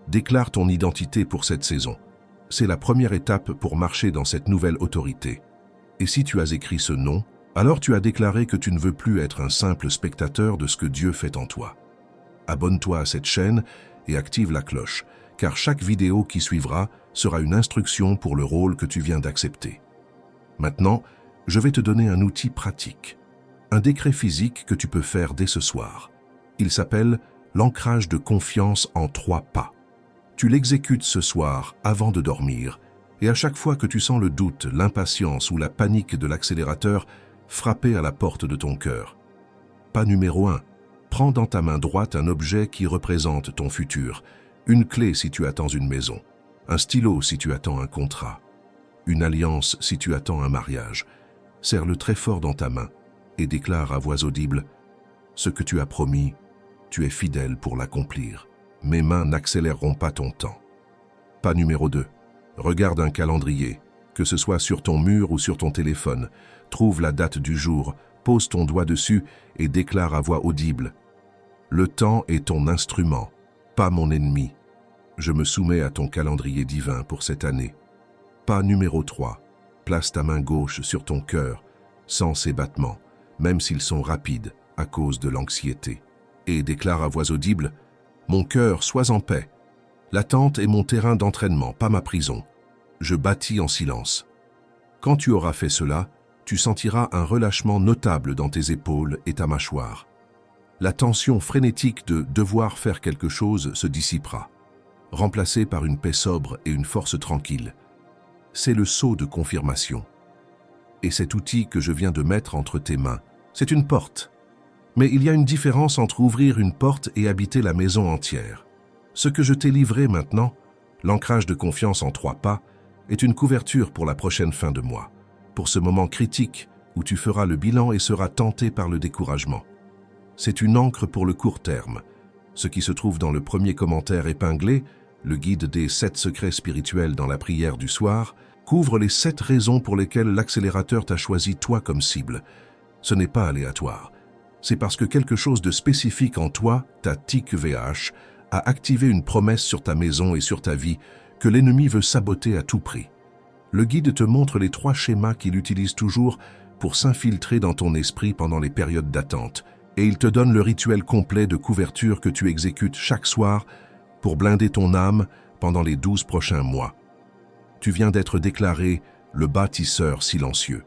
Déclare ton identité pour cette saison. C'est la première étape pour marcher dans cette nouvelle autorité. Et si tu as écrit ce nom, alors tu as déclaré que tu ne veux plus être un simple spectateur de ce que Dieu fait en toi. Abonne-toi à cette chaîne et active la cloche, car chaque vidéo qui suivra sera une instruction pour le rôle que tu viens d'accepter. Maintenant, je vais te donner un outil pratique, un décret physique que tu peux faire dès ce soir. Il s'appelle l'ancrage de confiance en 3 pas. Tu l'exécutes ce soir avant de dormir, et à chaque fois que tu sens le doute, l'impatience ou la panique de l'accélérateur frapper à la porte de ton cœur. Pas numéro 1. Prends dans ta main droite un objet qui représente ton futur, une clé si tu attends une maison, un stylo si tu attends un contrat, une alliance si tu attends un mariage. Serre-le très fort dans ta main et déclare à voix audible « Ce que tu as promis, tu es fidèle pour l'accomplir. Mes mains n'accéléreront pas ton temps. » Pas numéro 2. Regarde un calendrier, que ce soit sur ton mur ou sur ton téléphone. Trouve la date du jour, pose ton doigt dessus et déclare à voix audible « Le temps est ton instrument, pas mon ennemi. Je me soumets à ton calendrier divin pour cette année. » Pas numéro 3. Place ta main gauche sur ton cœur, sans ses battements, même s'ils sont rapides, à cause de l'anxiété. Et déclare à voix audible « Mon cœur, sois en paix. L'attente est mon terrain d'entraînement, pas ma prison. Je bâtis en silence. » Quand tu auras fait cela, tu sentiras un relâchement notable dans tes épaules et ta mâchoire. La tension frénétique de devoir faire quelque chose se dissipera, remplacée par une paix sobre et une force tranquille. C'est le sceau de confirmation. Et cet outil que je viens de mettre entre tes mains, c'est une porte. Mais il y a une différence entre ouvrir une porte et habiter la maison entière. Ce que je t'ai livré maintenant, l'ancrage de confiance en 3 pas, est une couverture pour la prochaine fin de mois, pour ce moment critique où tu feras le bilan et seras tenté par le découragement. C'est une encre pour le court terme. Ce qui se trouve dans le premier commentaire épinglé, le guide des 7 secrets spirituels dans la prière du soir, couvre les 7 raisons pour lesquelles l'accélérateur t'a choisi toi comme cible. Ce n'est pas aléatoire. C'est parce que quelque chose de spécifique en toi, ta tic VH, a activé une promesse sur ta maison et sur ta vie que l'ennemi veut saboter à tout prix. Le guide te montre les 3 schémas qu'il utilise toujours pour s'infiltrer dans ton esprit pendant les périodes d'attente, et il te donne le rituel complet de couverture que tu exécutes chaque soir pour blinder ton âme pendant les 12 prochains mois. Tu viens d'être déclaré le bâtisseur silencieux.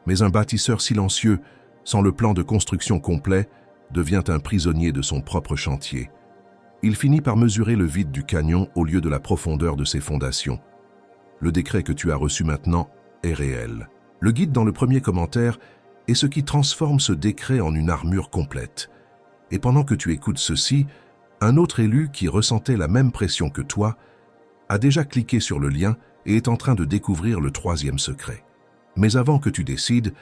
Mais un bâtisseur silencieux, sans le plan de construction complet, devient un prisonnier de son propre chantier. Il finit par mesurer le vide du canyon au lieu de la profondeur de ses fondations. Le décret que tu as reçu maintenant est réel. Le guide dans le premier commentaire est ce qui transforme ce décret en une armure complète. Et pendant que tu écoutes ceci, un autre élu qui ressentait la même pression que toi a déjà cliqué sur le lien et est en train de découvrir le 3e secret. Mais avant que tu décides,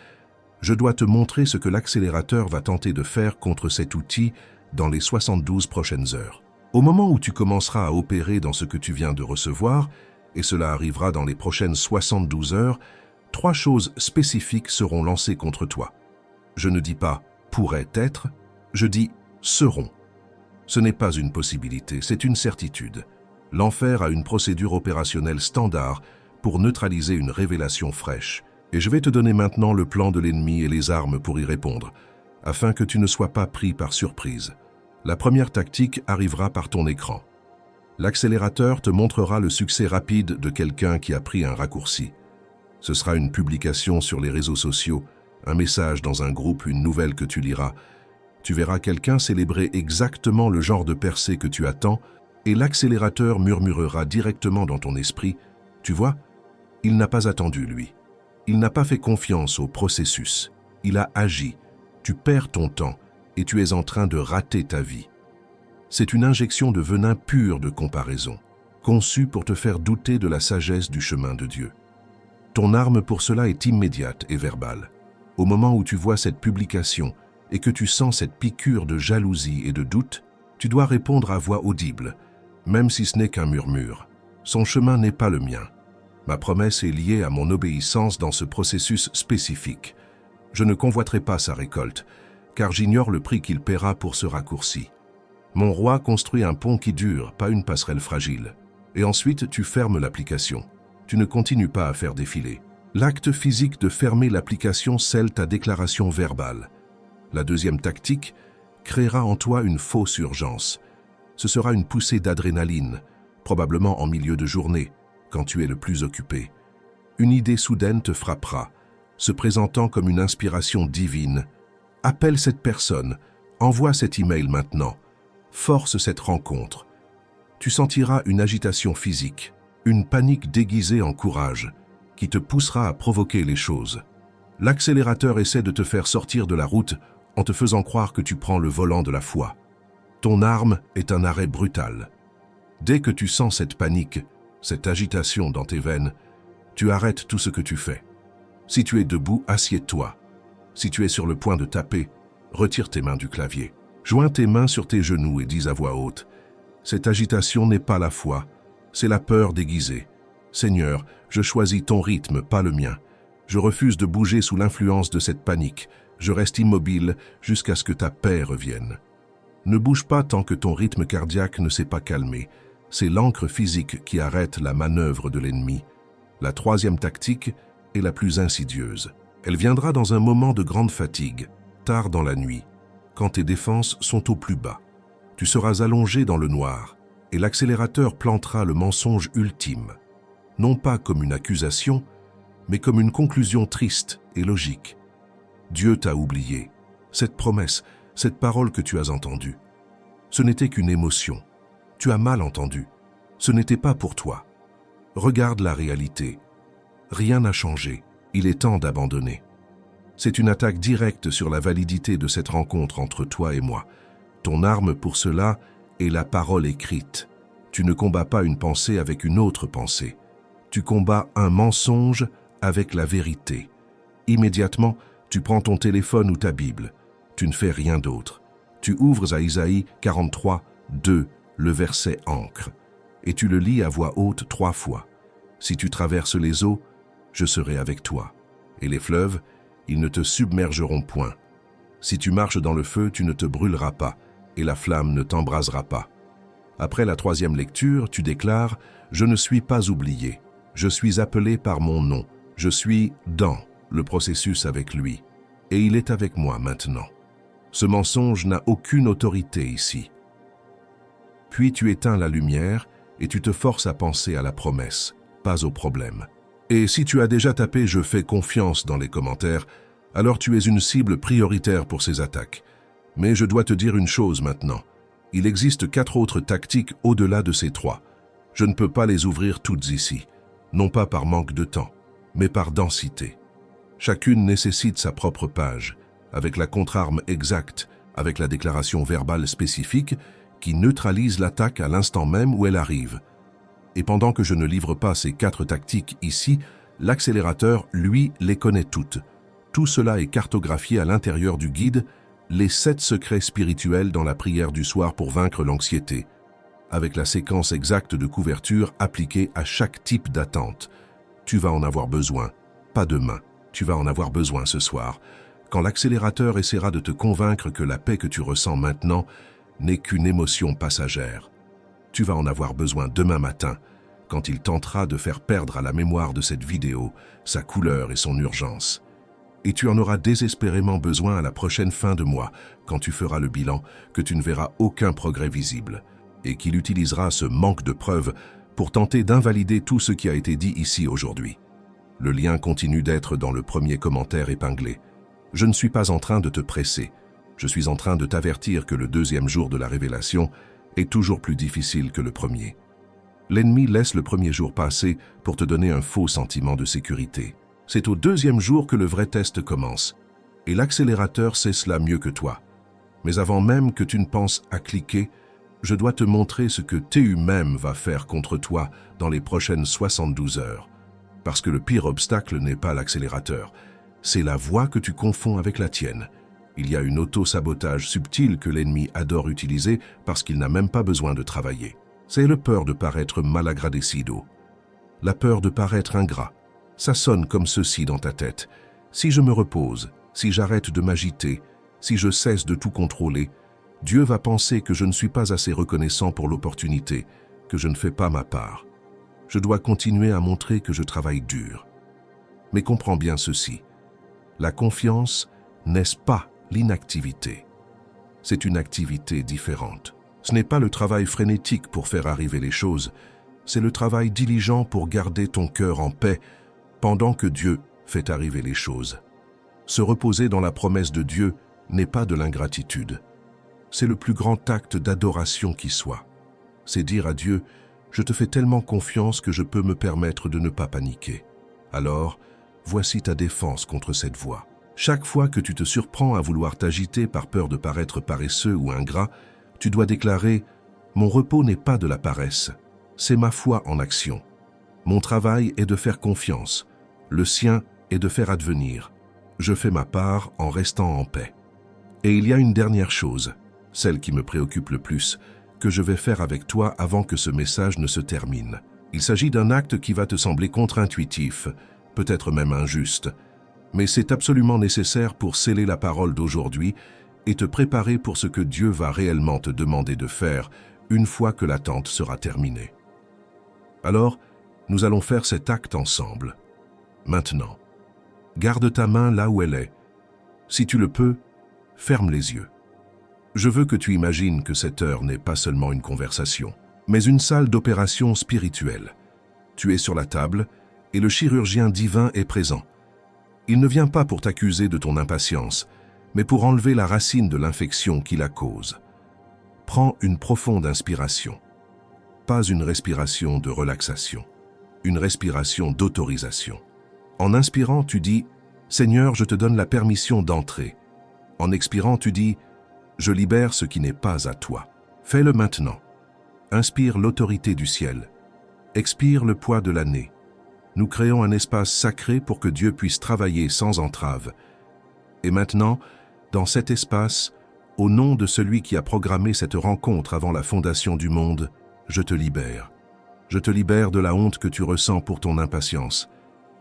je dois te montrer ce que l'accélérateur va tenter de faire contre cet outil dans les 72 prochaines heures. Au moment où tu commenceras à opérer dans ce que tu viens de recevoir, et cela arrivera dans les prochaines 72 heures, 3 choses spécifiques seront lancées contre toi. Je ne dis pas « pourrait être », je dis « seront ». Ce n'est pas une possibilité, c'est une certitude. L'enfer a une procédure opérationnelle standard pour neutraliser une révélation fraîche. Et je vais te donner maintenant le plan de l'ennemi et les armes pour y répondre, afin que tu ne sois pas pris par surprise. La première tactique arrivera par ton écran. L'accélérateur te montrera le succès rapide de quelqu'un qui a pris un raccourci. Ce sera une publication sur les réseaux sociaux, un message dans un groupe, une nouvelle que tu liras. Tu verras quelqu'un célébrer exactement le genre de percée que tu attends et l'accélérateur murmurera directement dans ton esprit « Tu vois, il n'a pas attendu, lui. Il n'a pas fait confiance au processus. Il a agi. Tu perds ton temps et tu es en train de rater ta vie. » C'est une injection de venin pur de comparaison, conçue pour te faire douter de la sagesse du chemin de Dieu. Ton arme pour cela est immédiate et verbale. Au moment où tu vois cette publication et que tu sens cette piqûre de jalousie et de doute, tu dois répondre à voix audible, même si ce n'est qu'un murmure. Son chemin n'est pas le mien. Ma promesse est liée à mon obéissance dans ce processus spécifique. Je ne convoiterai pas sa récolte, car j'ignore le prix qu'il paiera pour ce raccourci. Mon roi construit un pont qui dure, pas une passerelle fragile. Et ensuite, tu fermes l'application. Tu ne continues pas à faire défiler. L'acte physique de fermer l'application scelle ta déclaration verbale. La deuxième tactique créera en toi une fausse urgence. Ce sera une poussée d'adrénaline, probablement en milieu de journée, quand tu es le plus occupé. Une idée soudaine te frappera, se présentant comme une inspiration divine. Appelle cette personne, envoie cet email maintenant, force cette rencontre. Tu sentiras une agitation physique, une panique déguisée en courage, qui te poussera à provoquer les choses. L'accélérateur essaie de te faire sortir de la route en te faisant croire que tu prends le volant de la foi. Ton arme est un arrêt brutal. Dès que tu sens cette panique, cette agitation dans tes veines, tu arrêtes tout ce que tu fais. Si tu es debout, assieds-toi. Si tu es sur le point de taper, retire tes mains du clavier. Joins tes mains sur tes genoux et dis à voix haute, « Cette agitation n'est pas la foi, c'est la peur déguisée. Seigneur, je choisis ton rythme, pas le mien. Je refuse de bouger sous l'influence de cette panique. Je reste immobile jusqu'à ce que ta paix revienne. » Ne bouge pas tant que ton rythme cardiaque ne s'est pas calmé. C'est l'encre physique qui arrête la manœuvre de l'ennemi. La troisième tactique est la plus insidieuse. Elle viendra dans un moment de grande fatigue, tard dans la nuit. quand tes défenses sont au plus bas. Tu seras allongé dans le noir, et l'accélérateur plantera le mensonge ultime, non pas comme une accusation, mais comme une conclusion triste et logique. Dieu t'a oublié. Cette promesse, cette parole que tu as entendue, ce n'était qu'une émotion. Tu as mal entendu. Ce n'était pas pour toi. Regarde la réalité. Rien n'a changé. Il est temps d'abandonner. C'est une attaque directe sur la validité de cette rencontre entre toi et moi. Ton arme pour cela est la parole écrite. Tu ne combats pas une pensée avec une autre pensée. Tu combats un mensonge avec la vérité. Immédiatement, tu prends ton téléphone ou ta Bible. Tu ne fais rien d'autre. Tu ouvres à Isaïe 43, 2, le verset ancre, et tu le lis à voix haute 3 fois. Si tu traverses les eaux, je serai avec toi. Et les fleuves, ils ne te submergeront point. Si tu marches dans le feu, tu ne te brûleras pas, et la flamme ne t'embrasera pas. Après la 3e lecture, tu déclares « Je ne suis pas oublié. Je suis appelé par mon nom. Je suis dans le processus avec lui. Et il est avec moi maintenant. » Ce mensonge n'a aucune autorité ici. Puis tu éteins la lumière et tu te forces à penser à la promesse, pas au problème. Et si tu as déjà tapé « Je fais confiance » dans les commentaires, alors tu es une cible prioritaire pour ces attaques. Mais je dois te dire une chose maintenant. Il existe 4 autres tactiques au-delà de ces 3. Je ne peux pas les ouvrir toutes ici, non pas par manque de temps, mais par densité. Chacune nécessite sa propre page, avec la contre-arme exacte, avec la déclaration verbale spécifique qui neutralise l'attaque à l'instant même où elle arrive. Et pendant que je ne livre pas ces 4 tactiques ici, l'accélérateur, lui, les connaît toutes. Tout cela est cartographié à l'intérieur du guide, les 7 secrets spirituels dans la prière du soir pour vaincre l'anxiété, avec la séquence exacte de couverture appliquée à chaque type d'attente. Tu vas en avoir besoin, pas demain, tu vas en avoir besoin ce soir. Quand l'accélérateur essaiera de te convaincre que la paix que tu ressens maintenant n'est qu'une émotion passagère. Tu vas en avoir besoin demain matin, quand il tentera de faire perdre à la mémoire de cette vidéo sa couleur et son urgence. Et tu en auras désespérément besoin à la prochaine fin de mois, quand tu feras le bilan, que tu ne verras aucun progrès visible, et qu'il utilisera ce manque de preuves pour tenter d'invalider tout ce qui a été dit ici aujourd'hui. Le lien continue d'être dans le premier commentaire épinglé. Je ne suis pas en train de te presser. Je suis en train de t'avertir que le 2e jour de la révélation est toujours plus difficile que le premier. L'ennemi laisse le premier jour passer pour te donner un faux sentiment de sécurité. C'est au 2e jour que le vrai test commence. Et l'accélérateur sait cela mieux que toi. Mais avant même que tu ne penses à cliquer, je dois te montrer ce que TU même va faire contre toi dans les prochaines 72 heures. Parce que le pire obstacle n'est pas l'accélérateur. C'est la voie que tu confonds avec la tienne. Il y a une auto-sabotage subtil que l'ennemi adore utiliser parce qu'il n'a même pas besoin de travailler. C'est la peur de paraître malagradecido. La peur de paraître ingrat. Ça sonne comme ceci dans ta tête. Si je me repose, si j'arrête de m'agiter, si je cesse de tout contrôler, Dieu va penser que je ne suis pas assez reconnaissant pour l'opportunité, que je ne fais pas ma part. Je dois continuer à montrer que je travaille dur. Mais comprends bien ceci. La confiance, n'est-ce pas l'inactivité? C'est une activité différente. Ce n'est pas le travail frénétique pour faire arriver les choses, c'est le travail diligent pour garder ton cœur en paix pendant que Dieu fait arriver les choses. Se reposer dans la promesse de Dieu n'est pas de l'ingratitude. C'est le plus grand acte d'adoration qui soit. C'est dire à Dieu, je te fais tellement confiance que je peux me permettre de ne pas paniquer. Alors, voici ta défense contre cette voix. Chaque fois que tu te surprends à vouloir t'agiter par peur de paraître paresseux ou ingrat, tu dois déclarer « Mon repos n'est pas de la paresse, c'est ma foi en action. Mon travail est de faire confiance, le sien est de faire advenir. Je fais ma part en restant en paix. » Et il y a une dernière chose, celle qui me préoccupe le plus, que je vais faire avec toi avant que ce message ne se termine. Il s'agit d'un acte qui va te sembler contre-intuitif, peut-être même injuste, mais c'est absolument nécessaire pour sceller la parole d'aujourd'hui et te préparer pour ce que Dieu va réellement te demander de faire une fois que l'attente sera terminée. Alors, nous allons faire cet acte ensemble. Maintenant, garde ta main là où elle est. Si tu le peux, ferme les yeux. Je veux que tu imagines que cette heure n'est pas seulement une conversation, mais une salle d'opération spirituelle. Tu es sur la table et le chirurgien divin est présent. Il ne vient pas pour t'accuser de ton impatience, mais pour enlever la racine de l'infection qui la cause. Prends une profonde inspiration. Pas une respiration de relaxation, une respiration d'autorisation. En inspirant, tu dis « Seigneur, je te donne la permission d'entrer ». En expirant, tu dis « Je libère ce qui n'est pas à toi ». Fais-le maintenant. Inspire l'autorité du ciel. Expire le poids de l'année. Nous créons un espace sacré pour que Dieu puisse travailler sans entrave. Et maintenant, dans cet espace, au nom de celui qui a programmé cette rencontre avant la fondation du monde, je te libère. Je te libère de la honte que tu ressens pour ton impatience.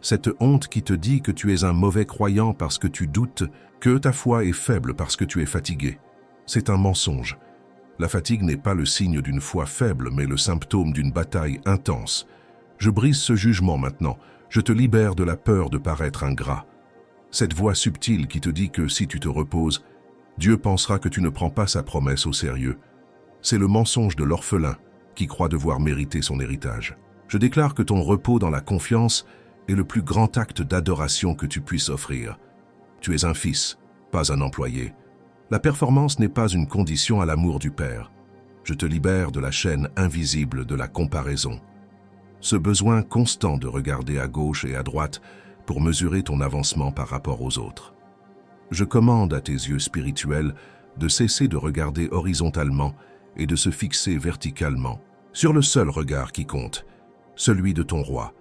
Cette honte qui te dit que tu es un mauvais croyant parce que tu doutes, que ta foi est faible parce que tu es fatigué. C'est un mensonge. La fatigue n'est pas le signe d'une foi faible, mais le symptôme d'une bataille intense. Je brise ce jugement maintenant. Je te libère de la peur de paraître ingrat. Cette voix subtile qui te dit que si tu te reposes, Dieu pensera que tu ne prends pas sa promesse au sérieux. C'est le mensonge de l'orphelin qui croit devoir mériter son héritage. Je déclare que ton repos dans la confiance est le plus grand acte d'adoration que tu puisses offrir. Tu es un fils, pas un employé. La performance n'est pas une condition à l'amour du Père. Je te libère de la chaîne invisible de la comparaison. Ce besoin constant de regarder à gauche et à droite pour mesurer ton avancement par rapport aux autres. Je commande à tes yeux spirituels de cesser de regarder horizontalement et de se fixer verticalement sur le seul regard qui compte, celui de ton roi.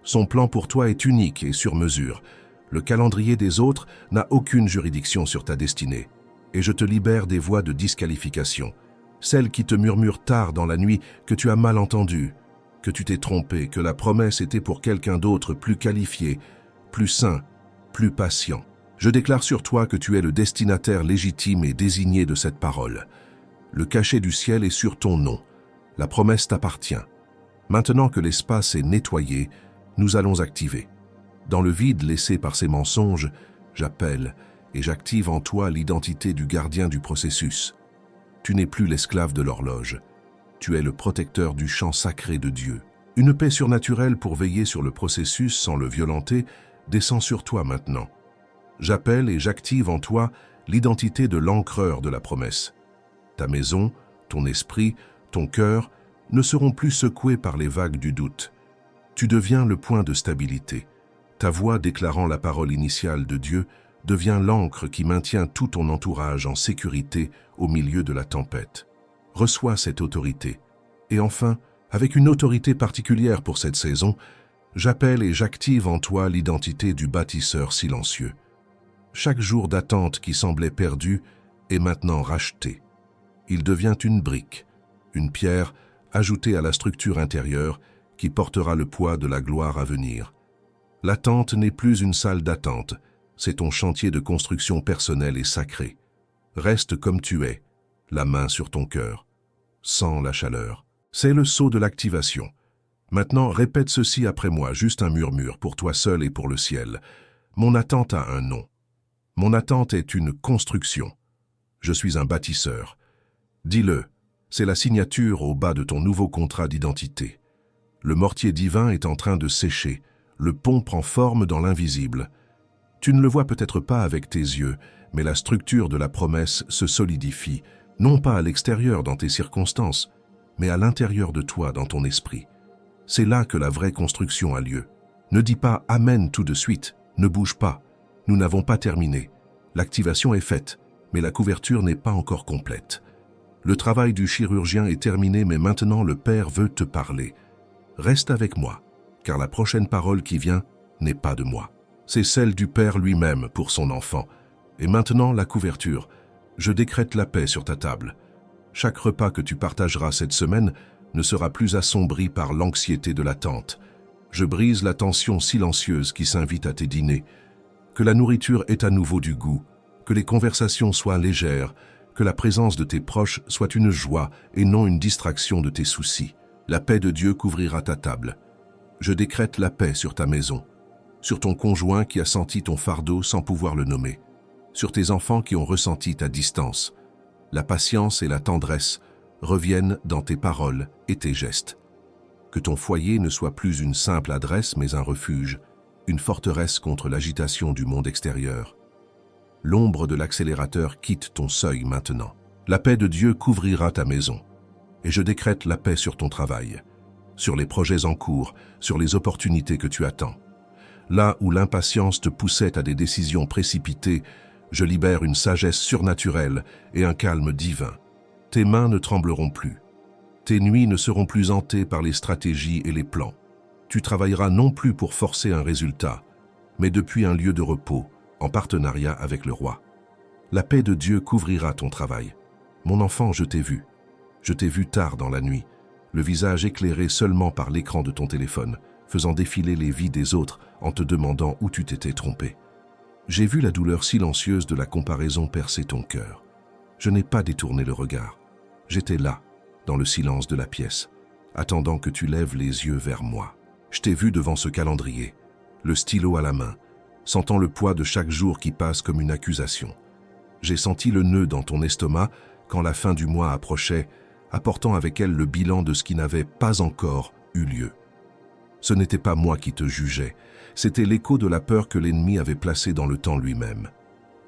Son plan pour toi est unique et sur mesure. Le calendrier des autres n'a aucune juridiction sur ta destinée. Et je te libère des voix de disqualification, celles qui te murmurent tard dans la nuit que tu as mal entendu, que tu t'es trompé, que la promesse était pour quelqu'un d'autre plus qualifié, plus saint, plus patient. Je déclare sur toi que tu es le destinataire légitime et désigné de cette parole. Le cachet du ciel est sur ton nom. La promesse t'appartient. Maintenant que l'espace est nettoyé, nous allons activer. Dans le vide laissé par ces mensonges, j'appelle et j'active en toi l'identité du gardien du processus. Tu n'es plus l'esclave de l'horloge. Tu es le protecteur du champ sacré de Dieu. Une paix surnaturelle pour veiller sur le processus sans le violenter descend sur toi maintenant. J'appelle et j'active en toi l'identité de l'ancreur de la promesse. Ta maison, ton esprit, ton cœur ne seront plus secoués par les vagues du doute. Tu deviens le point de stabilité. Ta voix déclarant la parole initiale de Dieu devient l'ancre qui maintient tout ton entourage en sécurité au milieu de la tempête. Reçois cette autorité. Et enfin, avec une autorité particulière pour cette saison, j'appelle et j'active en toi l'identité du bâtisseur silencieux. Chaque jour d'attente qui semblait perdu est maintenant racheté. Il devient une brique, une pierre ajoutée à la structure intérieure qui portera le poids de la gloire à venir. L'attente n'est plus une salle d'attente, c'est ton chantier de construction personnelle et sacré. Reste comme tu es, la main sur ton cœur. Sens la chaleur. C'est le sceau de l'activation. Maintenant, répète ceci après moi, juste un murmure pour toi seul et pour le ciel. Mon attente a un nom. Mon attente est une construction. Je suis un bâtisseur. Dis-le, c'est la signature au bas de ton nouveau contrat d'identité. Le mortier divin est en train de sécher. Le pont prend forme dans l'invisible. Tu ne le vois peut-être pas avec tes yeux, mais la structure de la promesse se solidifie, non pas à l'extérieur dans tes circonstances, mais à l'intérieur de toi dans ton esprit. C'est là que la vraie construction a lieu. Ne dis pas « Amen » tout de suite, ne bouge pas. Nous n'avons pas terminé. L'activation est faite, mais la couverture n'est pas encore complète. Le travail du chirurgien est terminé, mais maintenant le Père veut te parler. Reste avec moi, car la prochaine parole qui vient n'est pas de moi. C'est celle du Père lui-même pour son enfant. Et maintenant, la couverture. Je décrète la paix sur ta table. Chaque repas que tu partageras cette semaine ne sera plus assombri par l'anxiété de l'attente. Je brise la tension silencieuse qui s'invite à tes dîners. Que la nourriture ait à nouveau du goût, que les conversations soient légères, que la présence de tes proches soit une joie et non une distraction de tes soucis. La paix de Dieu couvrira ta table. Je décrète la paix sur ta maison, sur ton conjoint qui a senti ton fardeau sans pouvoir le nommer, sur tes enfants qui ont ressenti ta distance. la patience et la tendresse reviennent dans tes paroles et tes gestes. Que ton foyer ne soit plus une simple adresse mais un refuge, une forteresse contre l'agitation du monde extérieur. L'ombre de l'accélérateur quitte ton seuil maintenant. La paix de Dieu couvrira ta maison. Et je décrète la paix sur ton travail, sur les projets en cours, sur les opportunités que tu attends. Là où l'impatience te poussait à des décisions précipitées, je libère une sagesse surnaturelle et un calme divin. Tes mains ne trembleront plus. Tes nuits ne seront plus hantées par les stratégies et les plans. Tu travailleras non plus pour forcer un résultat, mais depuis un lieu de repos, en partenariat avec le roi. La paix de Dieu couvrira ton travail. Mon enfant, je t'ai vu. Je t'ai vu tard dans la nuit, le visage éclairé seulement par l'écran de ton téléphone, faisant défiler les vies des autres en te demandant où tu t'étais trompé. J'ai vu la douleur silencieuse de la comparaison percer ton cœur. Je n'ai pas détourné le regard. J'étais là, dans le silence de la pièce, attendant que tu lèves les yeux vers moi. Je t'ai vu devant ce calendrier, le stylo à la main, sentant le poids de chaque jour qui passe comme une accusation. J'ai senti le nœud dans ton estomac quand la fin du mois approchait, apportant avec elle le bilan de ce qui n'avait pas encore eu lieu. Ce n'était pas moi qui te jugeais, c'était l'écho de la peur que l'ennemi avait placée dans le temps lui-même.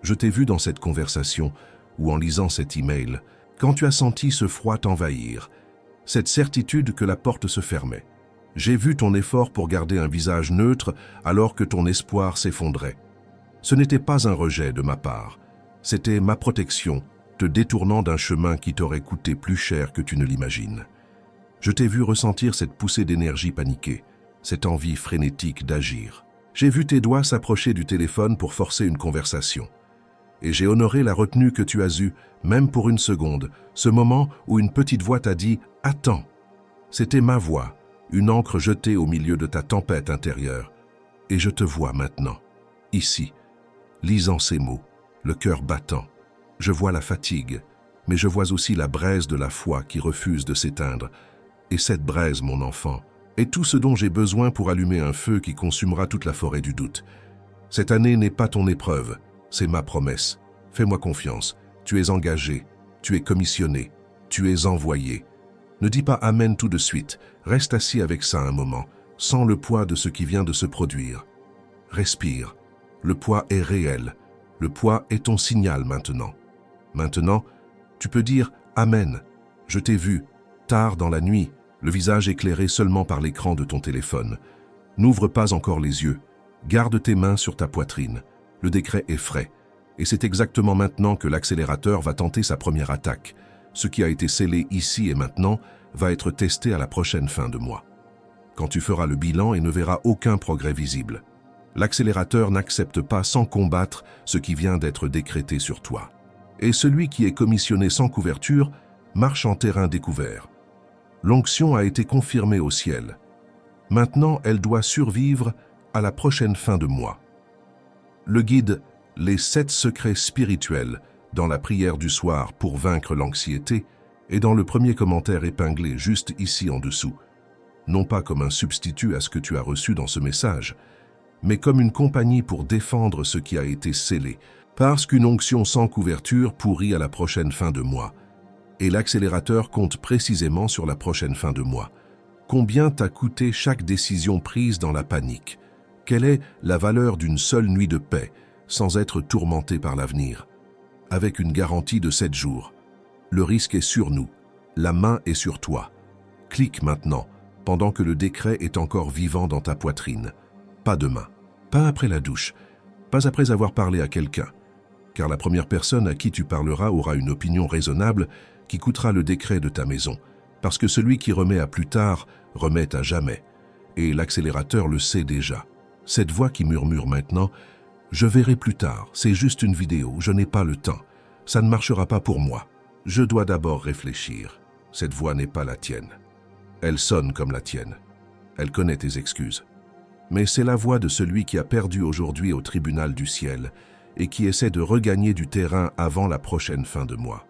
Je t'ai vu dans cette conversation, ou en lisant cet email, quand tu as senti ce froid t'envahir, cette certitude que la porte se fermait. J'ai vu ton effort pour garder un visage neutre alors que ton espoir s'effondrait. Ce n'était pas un rejet de ma part, c'était ma protection, te détournant d'un chemin qui t'aurait coûté plus cher que tu ne l'imagines. Je t'ai vu ressentir cette poussée d'énergie paniquée, cette envie frénétique d'agir. J'ai vu tes doigts s'approcher du téléphone pour forcer une conversation. Et j'ai honoré la retenue que tu as eue, même pour une seconde, ce moment où une petite voix t'a dit « Attends ». C'était ma voix, une encre jetée au milieu de ta tempête intérieure. Et je te vois maintenant, ici, lisant ces mots, le cœur battant. Je vois la fatigue, mais je vois aussi la braise de la foi qui refuse de s'éteindre. Et cette braise, mon enfant, est tout ce dont j'ai besoin pour allumer un feu qui consumera toute la forêt du doute. Cette année n'est pas ton épreuve, c'est ma promesse. Fais-moi confiance, tu es engagé, tu es commissionné, tu es envoyé. Ne dis pas Amen tout de suite, reste assis avec ça un moment, sans le poids de ce qui vient de se produire. Respire, le poids est réel, le poids est ton signal maintenant. Maintenant, tu peux dire « Amen ». Je t'ai vu, tard dans la nuit, le visage éclairé seulement par l'écran de ton téléphone. N'ouvre pas encore les yeux. Garde tes mains sur ta poitrine. Le décret est frais. Et c'est exactement maintenant que l'accélérateur va tenter sa première attaque. Ce qui a été scellé ici et maintenant va être testé à la prochaine fin de mois. Quand tu feras le bilan et ne verras aucun progrès visible. L'accélérateur n'accepte pas sans combattre ce qui vient d'être décrété sur toi. Et celui qui est commissionné sans couverture marche en terrain découvert. L'onction a été confirmée au ciel. Maintenant, elle doit survivre à la prochaine fin de mois. Le guide « Les 7 secrets spirituels » dans la prière du soir pour vaincre l'anxiété est dans le premier commentaire épinglé juste ici en dessous. Non pas comme un substitut à ce que tu as reçu dans ce message, mais comme une compagnie pour défendre ce qui a été scellé, parce qu'une onction sans couverture pourrit à la prochaine fin de mois. Et l'accélérateur compte précisément sur la prochaine fin de mois. Combien t'a coûté chaque décision prise dans la panique? Quelle est la valeur d'une seule nuit de paix, sans être tourmenté par l'avenir? Avec une garantie de 7 jours. Le risque est sur nous. La main est sur toi. Clique maintenant, pendant que le décret est encore vivant dans ta poitrine. Pas demain. Pas après la douche. Pas après avoir parlé à quelqu'un. Car la première personne à qui tu parleras aura une opinion raisonnable qui coûtera le décret de ta maison. Parce que celui qui remet à plus tard, remet à jamais. Et l'accélérateur le sait déjà. Cette voix qui murmure maintenant « Je verrai plus tard, c'est juste une vidéo, je n'ai pas le temps. Ça ne marchera pas pour moi. Je dois d'abord réfléchir. » Cette voix n'est pas la tienne. Elle sonne comme la tienne. Elle connaît tes excuses. Mais c'est la voix de celui qui a perdu aujourd'hui au tribunal du ciel et qui essaie de regagner du terrain avant la prochaine fin de mois.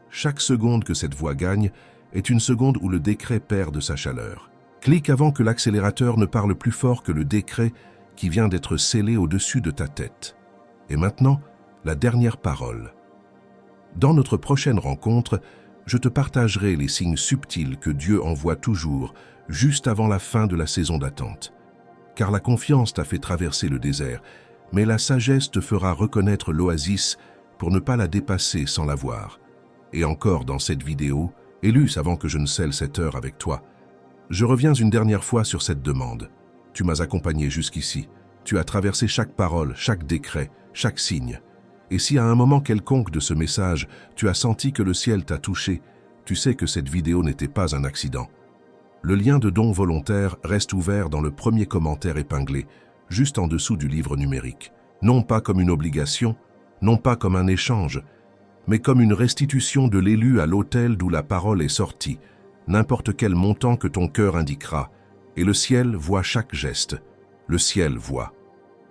Chaque seconde que cette voix gagne est une seconde où le décret perd de sa chaleur. Clique avant que l'accélérateur ne parle plus fort que le décret qui vient d'être scellé au-dessus de ta tête. Et maintenant, la dernière parole. Dans notre prochaine rencontre, je te partagerai les signes subtils que Dieu envoie toujours, juste avant la fin de la saison d'attente. Car la confiance t'a fait traverser le désert, mais la sagesse te fera reconnaître l'oasis pour ne pas la dépasser sans la voir. Et encore dans cette vidéo, Élus, avant que je ne scelle cette heure avec toi, je reviens une dernière fois sur cette demande. Tu m'as accompagné jusqu'ici. Tu as traversé chaque parole, chaque décret, chaque signe. Et si à un moment quelconque de ce message, tu as senti que le ciel t'a touché, tu sais que cette vidéo n'était pas un accident. Le lien de don volontaire reste ouvert dans le premier commentaire épinglé, juste en dessous du livre numérique. Non pas comme une obligation, non pas comme un échange, mais comme une restitution de l'élu à l'autel d'où la parole est sortie, n'importe quel montant que ton cœur indiquera, et le ciel voit chaque geste. Le ciel voit.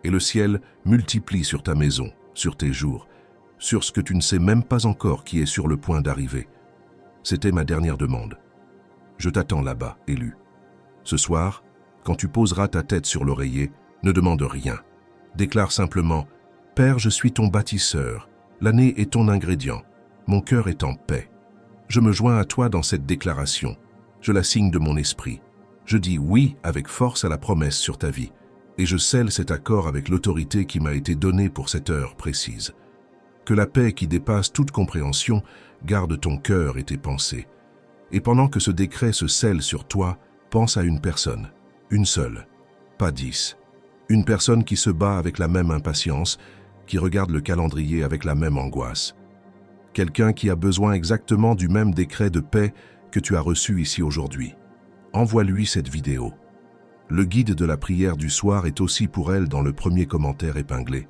Et le ciel multiplie sur ta maison, sur tes jours, sur ce que tu ne sais même pas encore qui est sur le point d'arriver. C'était ma dernière demande. Je t'attends là-bas, Élu. Ce soir, quand tu poseras ta tête sur l'oreiller, ne demande rien. Déclare simplement « Père, je suis ton bâtisseur, l'année est ton ingrédient, mon cœur est en paix. » Je me joins à toi dans cette déclaration. Je la signe de mon esprit. Je dis oui avec force à la promesse sur ta vie. Et je scelle cet accord avec l'autorité qui m'a été donnée pour cette heure précise. Que la paix qui dépasse toute compréhension garde ton cœur et tes pensées. Et pendant que ce décret se scelle sur toi, pense à une personne, une seule, pas 10. Une personne qui se bat avec la même impatience, qui regarde le calendrier avec la même angoisse. Quelqu'un qui a besoin exactement du même décret de paix que tu as reçu ici aujourd'hui. Envoie-lui cette vidéo. Le guide de la prière du soir est aussi pour elle dans le premier commentaire épinglé.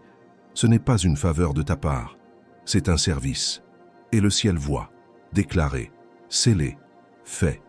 Ce n'est pas une faveur de ta part, c'est un service. Et le ciel voit, déclaré, scellé, fait.